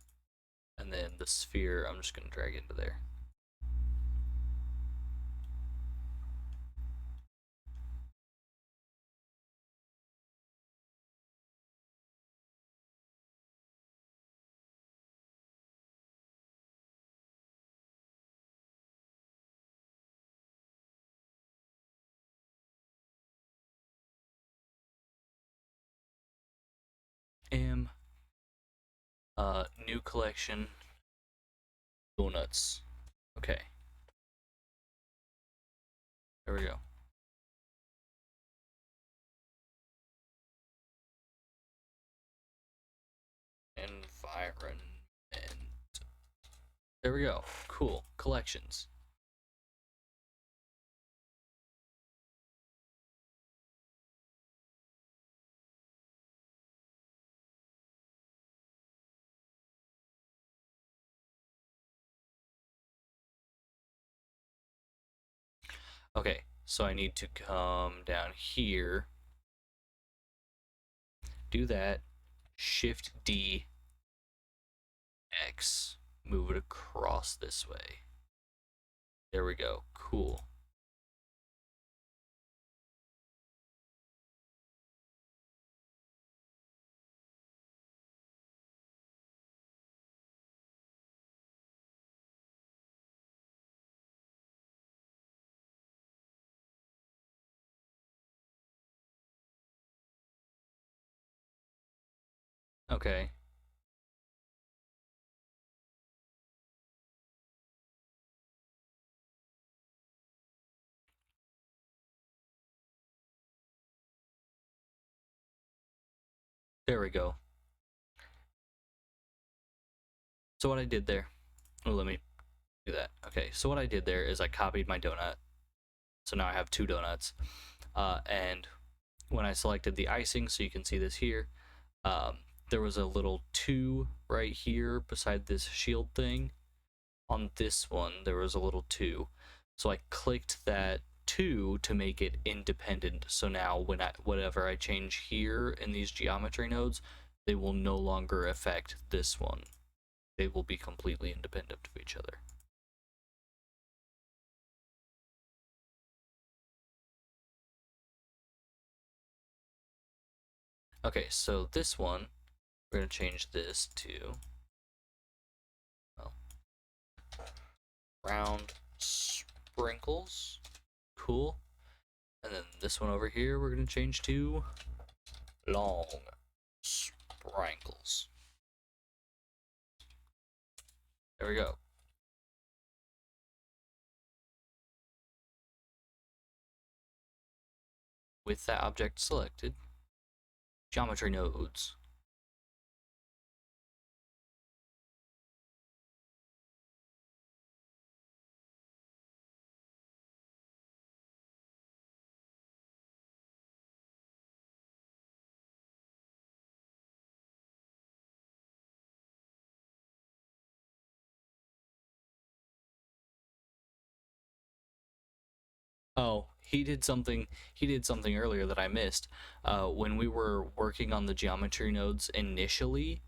And then the sphere, I'm just going to drag into there. New collection. Donuts. Okay. There we go. Environment. There we go. Cool. Collections. Okay, so I need to come down here, do that, Shift D, X, move it across this way. There we go. Cool. Okay. There we go. So what I did there, oh, let me do that. Okay, so what I did there is I copied my donut. So now I have two donuts. And when I selected the icing, so you can see this here, there was a little 2 right here beside this shield thing. On this one, there was a little 2. So I clicked that 2 to make it independent. So now whatever I change here in these geometry nodes, they will no longer affect this one. They will be completely independent of each other. Okay, so this one, we're going to change this to, well, round sprinkles. Cool. And then this one over here, we're going to change to long sprinkles. There we go. With that object selected, geometry nodes. Oh, he did something earlier that I missed. When we were working on the geometry nodes initially,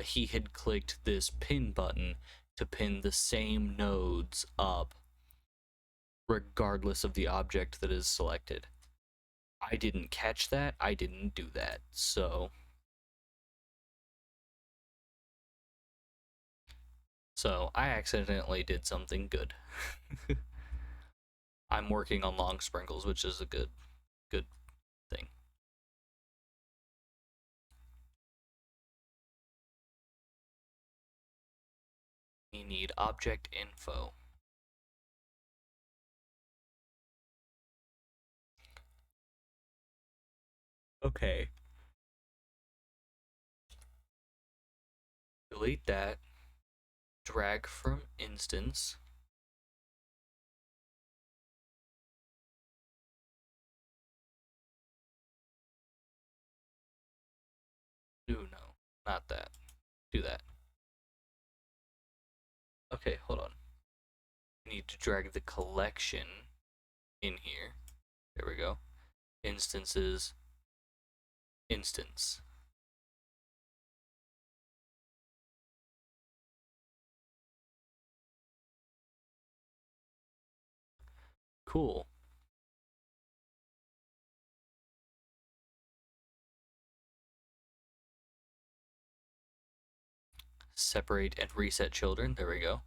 he had clicked this pin button to pin the same nodes up regardless of the object that is selected. I didn't catch that. I didn't do that. So I accidentally did something good. I'm working on long sprinkles, which is a good thing. We need object info. Okay. Delete that. Drag from instance. No, not that. Do that. Okay, hold on. We need to drag the collection in here. There we go. Instances. Instance. Cool. Separate and reset children. There we go.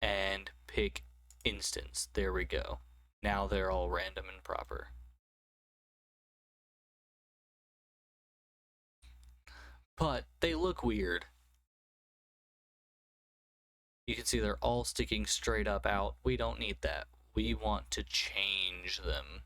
And pick instance. There we go. Now they're all random and proper. But they look weird. You can see they're all sticking straight up out. We don't need that. We want to change them.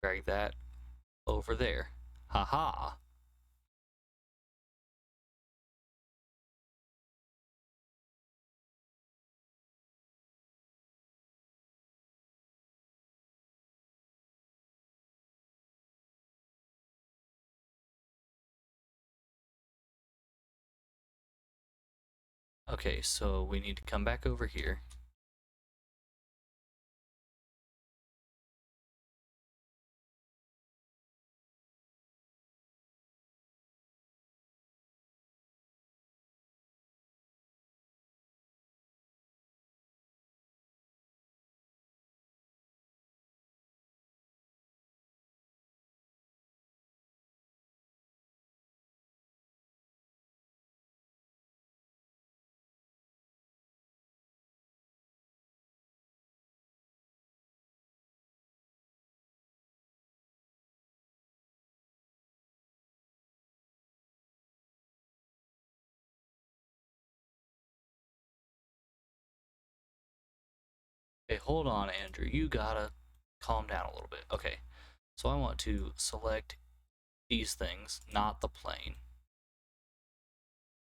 Drag that over there. Haha. Okay, so we need to come back over here. Okay, hold on, Andrew. You gotta calm down a little bit. Okay, so I want to select these things, not the plane.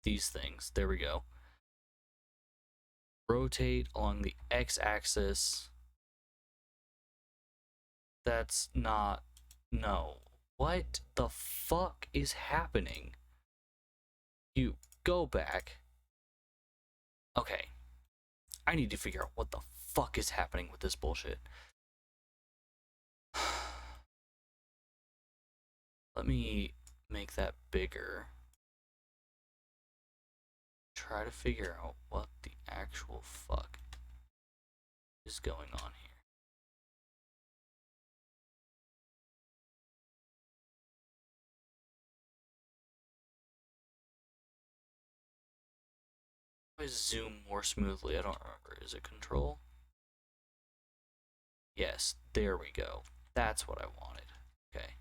These things. There we go. Rotate along the x-axis. That's not... No. What the fuck is happening? You go back. Okay. I need to figure out what the fuck is happening with this bullshit. Let me make that bigger. Try to figure out what the actual fuck is going on here. If I zoom more smoothly, I don't remember. Is it control? Yes, there we go. That's what I wanted. Okay.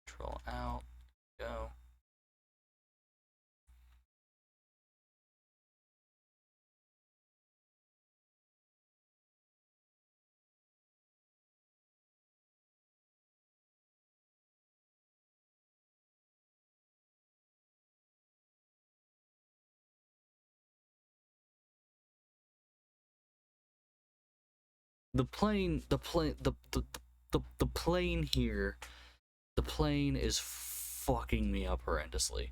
Control out. Go. The plane, the plane here, the plane is fucking me up horrendously.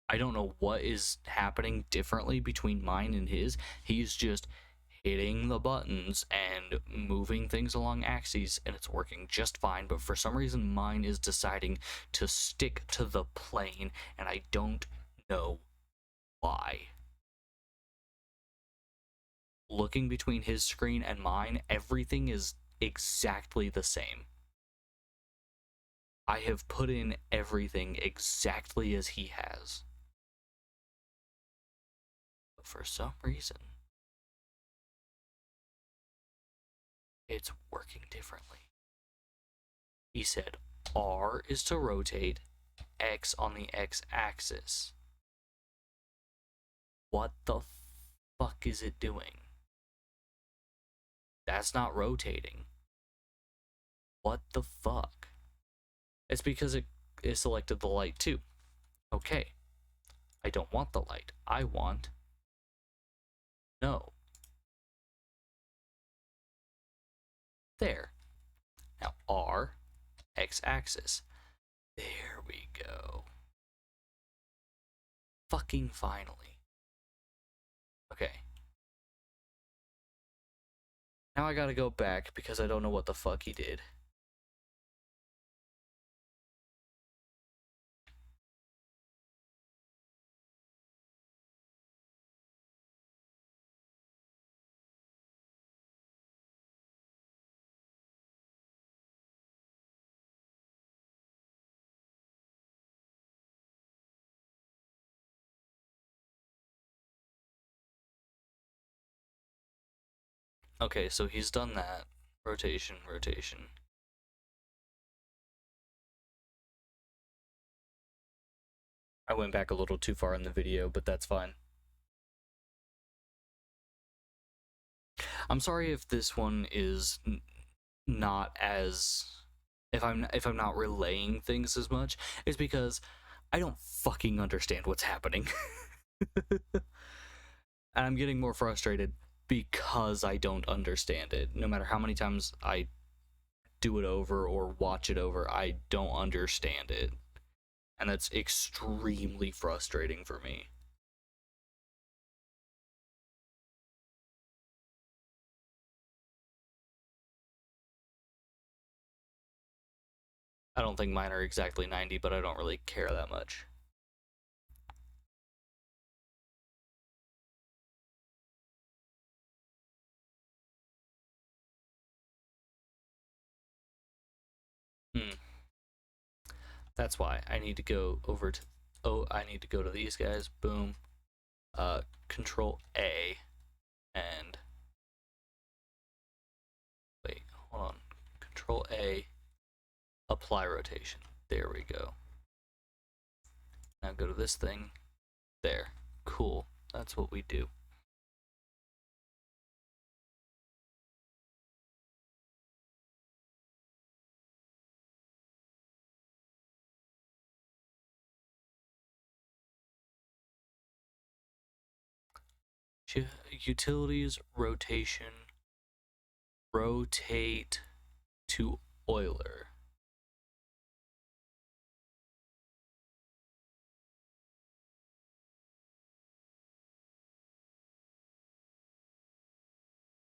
I don't know what is happening differently between mine and his. He's just hitting the buttons and moving things along axes, and it's working just fine, but for some reason mine is deciding to stick to the plane, and I don't know why. Looking between his screen and mine, everything is exactly the same. I have put in everything exactly as he has. But for some reason, it's working differently. He said R is to rotate, X on the X-axis. What the fuck is it doing? That's not rotating. What the fuck? It's because it selected the light too. Okay. I don't want the light. I want... No. There. Now R, X-axis. There we go. Fucking finally. Okay. Now I gotta go back because I don't know what the fuck he did. Okay, so he's done that. Rotation, rotation. I went back a little too far in the video, but that's fine. I'm sorry if this one is not as... If I'm not relaying things as much, it's because I don't fucking understand what's happening. And I'm getting more frustrated because I don't understand it. No matter how many times I do it over or watch it over, I don't understand it. And that's extremely frustrating for me. I don't think mine are exactly 90, but I don't really care that much. That's why I need to go over to... Oh, I need to go to these guys. Boom. Control A. And... Wait, hold on. Control A. Apply rotation. There we go. Now go to this thing. There. Cool. That's what we do. Utilities rotation, rotate to Euler.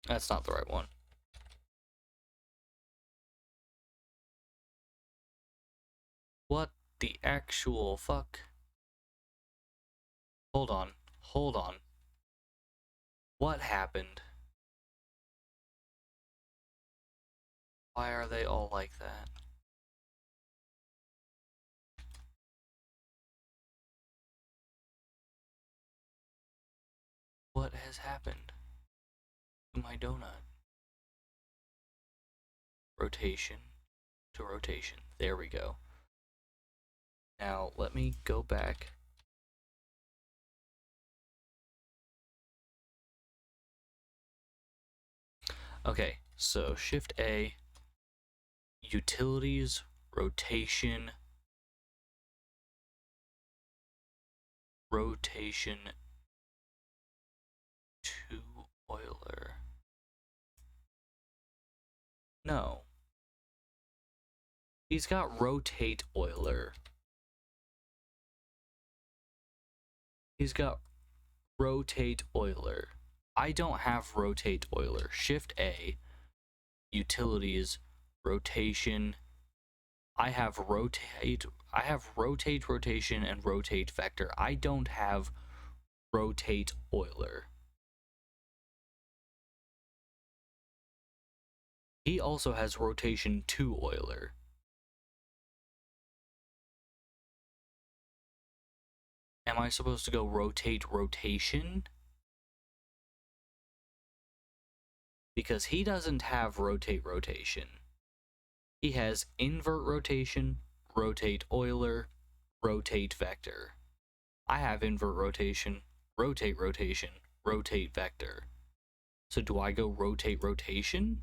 That's not the right one. What the actual fuck? Hold on. Hold on. What happened? Why are they all like that? What has happened to my donut? Rotation to rotation. There we go. Now let me go back. Okay, so Shift A, utilities, rotation, rotation to Euler. No. He's got rotate Euler. He's got rotate Euler. I don't have rotate Euler. Shift A, utilities, rotation. I have rotate, rotation, and rotate vector. I don't have rotate Euler. He also has rotation to Euler. Am I supposed to go rotate rotation? Because he doesn't have rotate rotation. He has invert rotation, rotate Euler, rotate vector. I have invert rotation, rotate rotation, rotate vector. So do I go rotate rotation?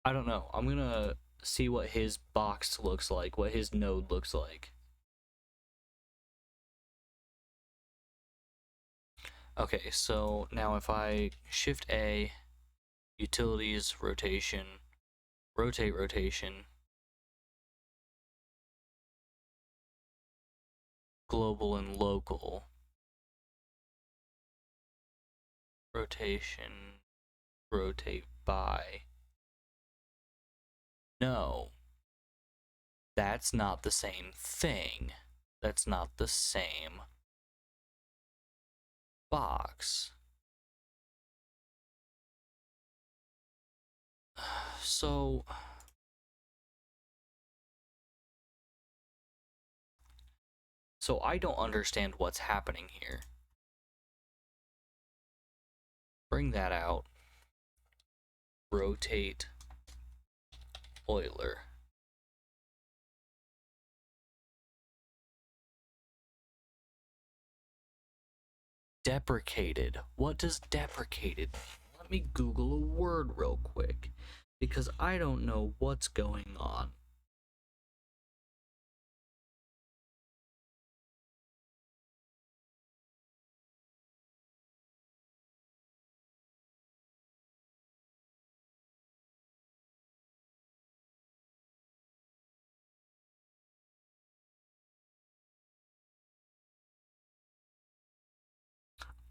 I don't know. I'm gonna see what his box looks like, what his node looks like. Okay, so now if I Shift A, utilities, rotation, rotate rotation, global and local, rotation, rotate by. No, that's not the same thing. That's not the same box. So I don't understand what's happening here. Bring that out. Rotate Euler. Deprecated. What does deprecated mean? Let me Google a word real quick, because I don't know what's going on.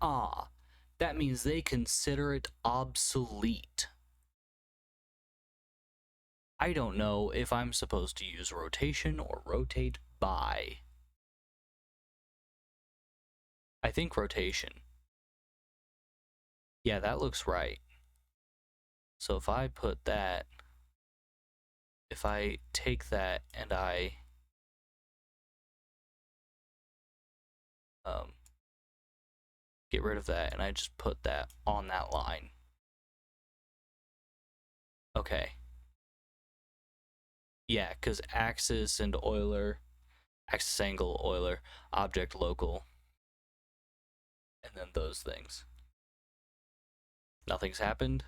Ah, that means they consider it obsolete. I don't know if I'm supposed to use rotation or rotate by. I think rotation. Yeah, that looks right. So if I put that, if I take that and I get rid of that and I just put that on that line. Okay. Yeah, because axis and Euler, axis angle Euler, object local, and then those things. Nothing's happened.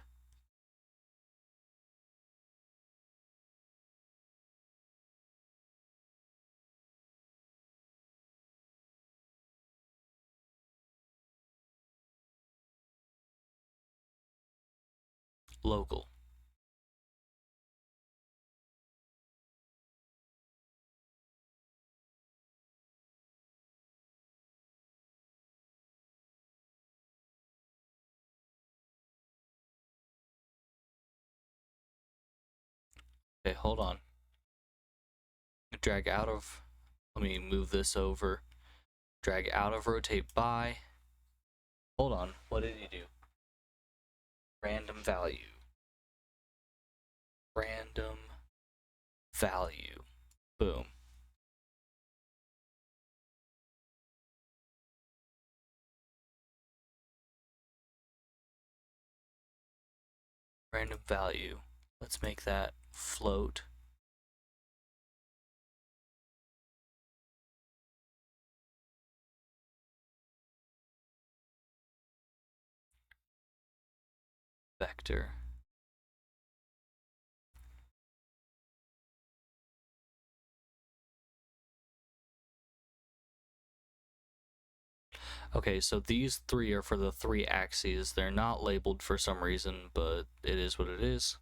local. Okay, hold on. Drag out of, let me move this over. Drag out of rotate by. Hold on, what did he do? Random value. Random value. Boom. Random value. Let's make that float. Vector. Okay, so these three are for the three axes. They're not labeled for some reason, but it is what it is.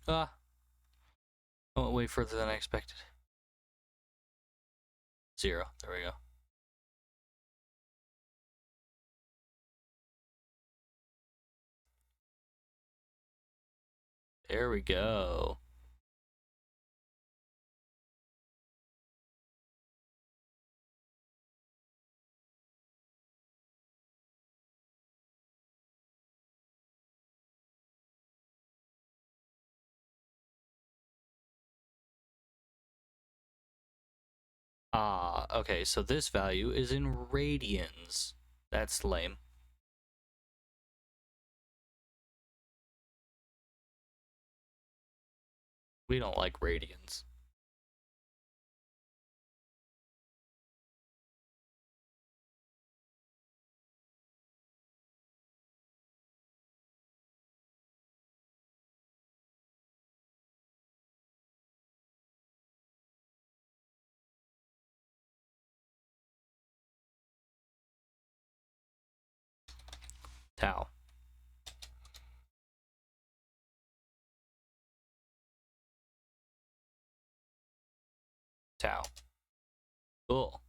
Ah, I went way further than I expected. 0. There we go. There we go. Ah, okay, so this value is in radians. That's lame. We don't like radians. Tau. Tau. Cool.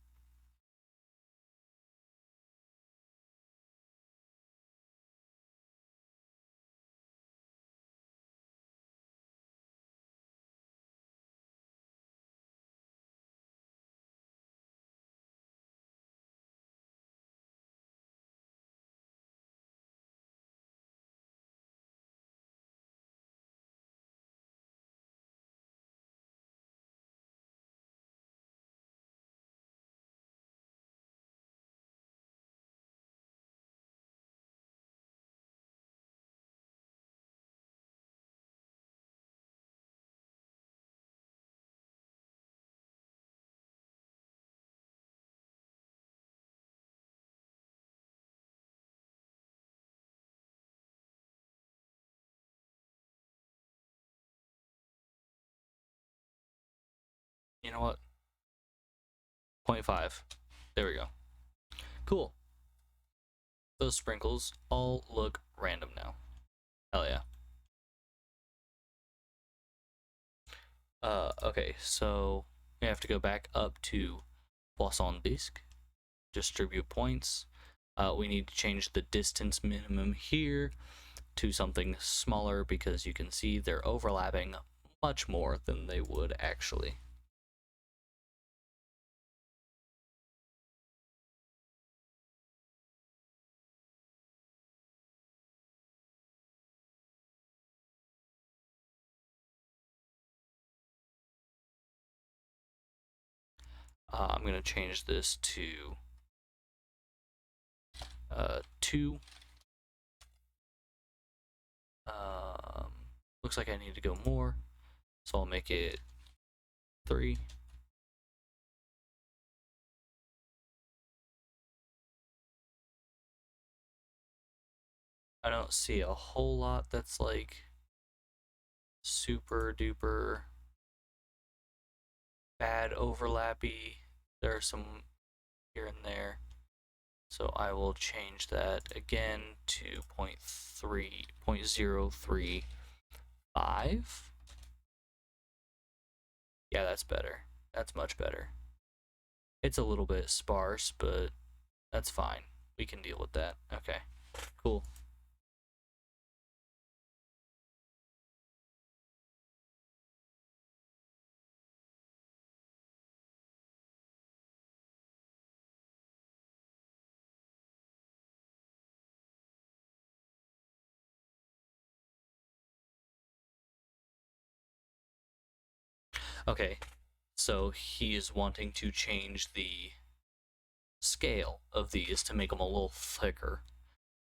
You know what? 0.5. There we go. Cool. Those sprinkles all look random now. Hell yeah. Okay, so we have to go back up to Poisson Disc, distribute points. We need to change the distance minimum here to something smaller because you can see they're overlapping much more than they would actually. I'm going to change this to 2. Looks like I need to go more, so I'll make it 3. I don't see a whole lot that's like super duper bad overlappy. There are some here and there. So I will change that again to 0.035. Yeah, that's better. That's much better. It's a little bit sparse, but that's fine. We can deal with that. Okay, cool. Okay, so he is wanting to change the scale of these to make them a little thicker,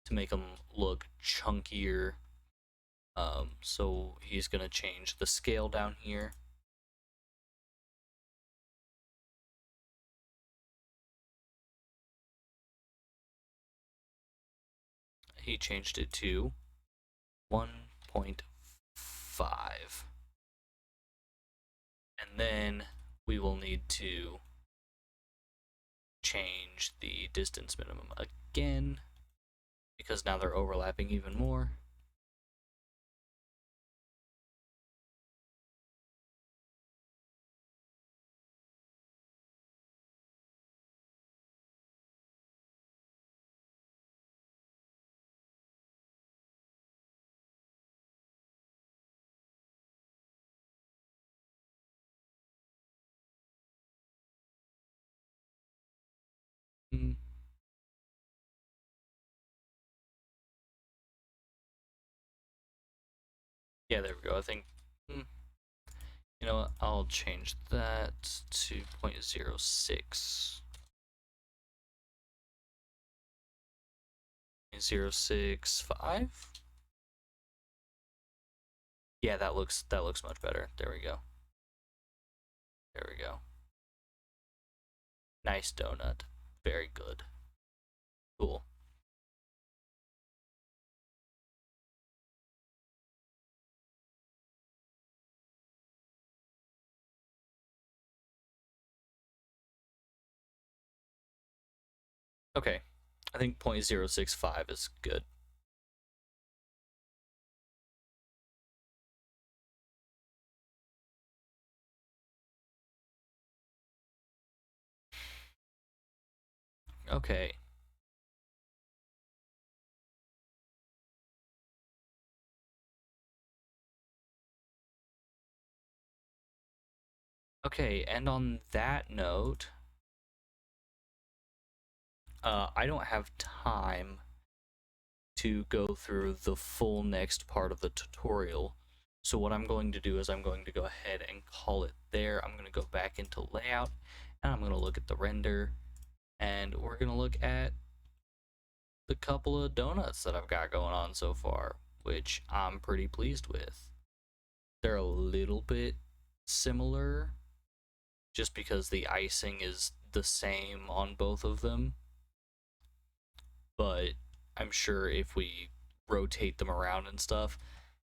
to make them look chunkier. So he's gonna change the scale down here. He changed it to 1.5. And then we will need to change the distance minimum again, because now they're overlapping even more. Mm, yeah, there we go. I think, you know what, I'll change that to 0.06. 0.065. Yeah, that looks much better. There we go. There we go. Nice donut. Very good. Cool. Okay. I think 0.065 is good. Okay. Okay, and on that note, I don't have time to go through the full next part of the tutorial. So what I'm going to do is I'm going to go ahead and call it there. I'm going to go back into layout and I'm going to look at the render and we're going to look at the couple of donuts that I've got going on so far, which I'm pretty pleased with. They're a little bit similar just because the icing is the same on both of them, but I'm sure if we rotate them around and stuff,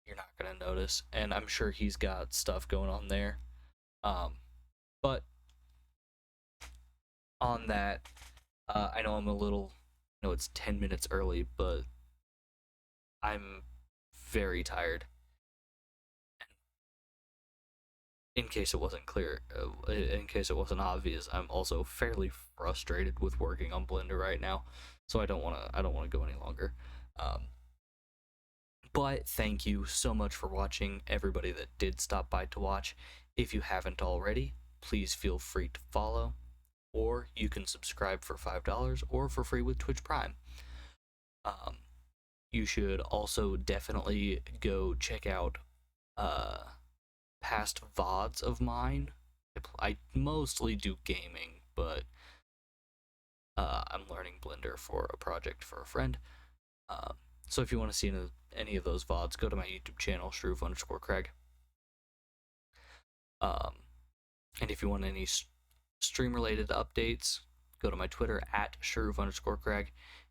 you're not gonna notice. And I'm sure he's got stuff going on there. Um, but on that, I know I'm a little, I know it's 10 minutes early, but I'm very tired. In case it wasn't clear, in case it wasn't obvious, I'm also fairly frustrated with working on Blender right now, so I don't want to go any longer. Um, but thank you so much for watching, everybody that did stop by to watch. If you haven't already, please feel free to follow, or you can subscribe for $5 or for free with Twitch Prime. Um, you should also definitely go check out past VODs of mine. I mostly do gaming, but I'm learning Blender for a project for a friend. So if you want to see any of those VODs, go to my YouTube channel, Shrew_Craig. And if you want any stream-related updates, go to my Twitter at Shrew_Craig.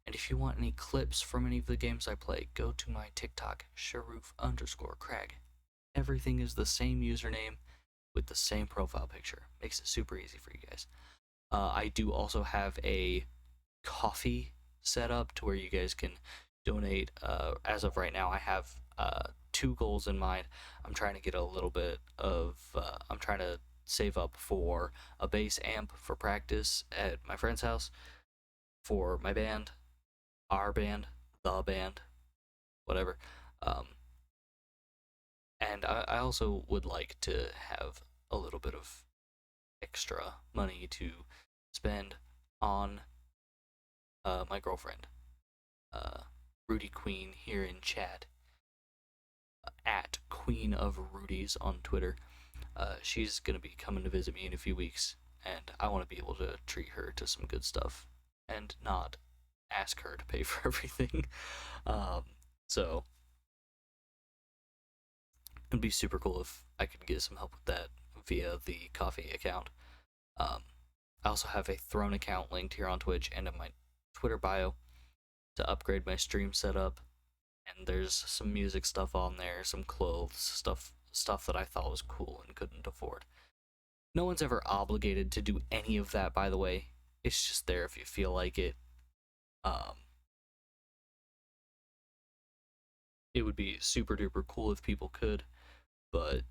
And if you want any clips from any of the games I play, go to my TikTok, Shrew_Craig. everything is the same username with the same profile picture. Makes it super easy for you guys. I do also have a coffee set up to where you guys can donate. As of right now, I have two goals in mind. I'm trying to get a little bit of. I'm trying to save up for a bass amp for practice at my friend's house for my band, our band, the band, whatever. Um, and I also would like to have a little bit of extra money to spend on my girlfriend, uh, Rudy Queen here in chat, at Queen of Rudy's on Twitter. She's gonna be coming to visit me in a few weeks, and I want to be able to treat her to some good stuff and not ask her to pay for everything. um, so it'd be super cool if I could get some help with that via the coffee account. Um, I also have a Throne account linked here on Twitch and in my Twitter bio to upgrade my stream setup. And there's some music stuff on there, some clothes stuff that I thought was cool and couldn't afford. No one's ever obligated to do any of that, by the way. It's just there if you feel like it. Um, it would be super duper cool if people could, but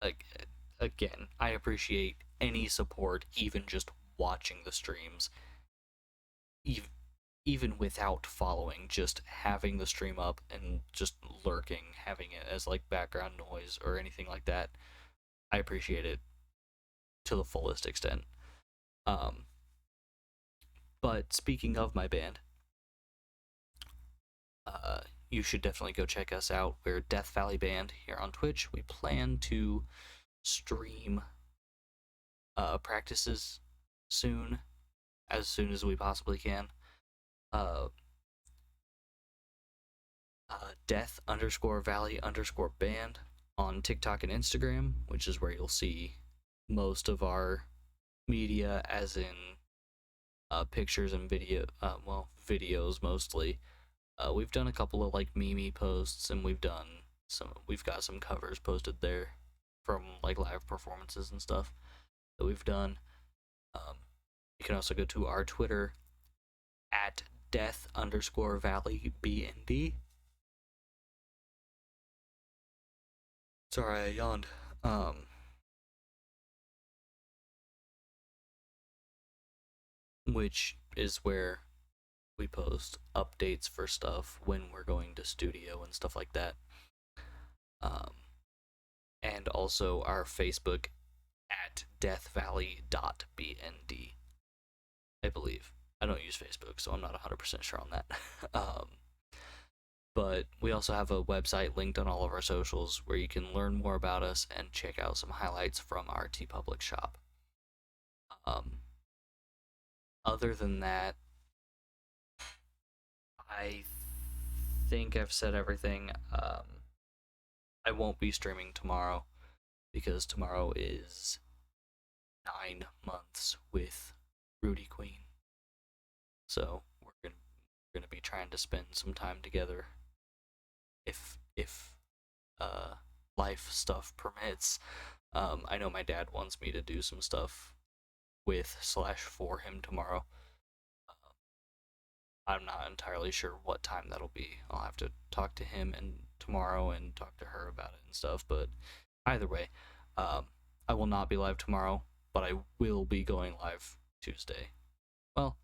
like again, I appreciate any support, even just watching the streams, even without following, just having the stream up and just lurking, having it as like background noise or anything like that. I appreciate it to the fullest extent. Um, but speaking of my band, uh, you should definitely go check us out. We're Death Valley Band here on Twitch. We plan to stream practices soon, as soon as we possibly can. Uh, Death underscore Valley underscore band on TikTok and Instagram, which is where you'll see most of our media, as in pictures and videos mostly. We've done a couple of like meme posts, and we've got some covers posted there from like live performances and stuff that we've done. Um, you can also go to our Twitter at death underscore valley bnd. Sorry, I yawned. Which is where we post updates for stuff when we're going to studio and stuff like that. Um, and also our Facebook at deathvalley.bnd, I believe. I don't use Facebook, so I'm not 100% sure on that. But we also have a website linked on all of our socials where you can learn more about us and check out some highlights from our TeePublic shop. Other than that, I think I've said everything. I won't be streaming tomorrow because tomorrow is 9 months with Rudy Queen. So we're gonna be trying to spend some time together, if life stuff permits. I know my dad wants me to do some stuff with / for him tomorrow. I'm not entirely sure what time that'll be. I'll have to talk to him and tomorrow and talk to her about it and stuff. But either way, I will not be live tomorrow, but I will be going live Tuesday. Well,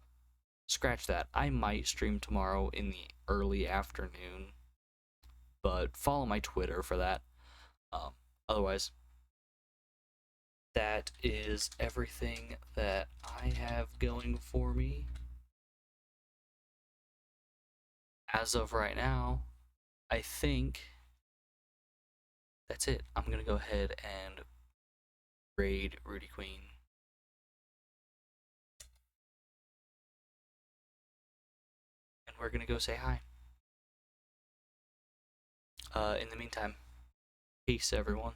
scratch that. I might stream tomorrow in the early afternoon, but follow my Twitter for that. Otherwise, that is everything that I have going for me. As of right now, I think that's it. I'm gonna go ahead and raid Rudy Queen. And we're gonna go say hi. In the meantime, peace, everyone.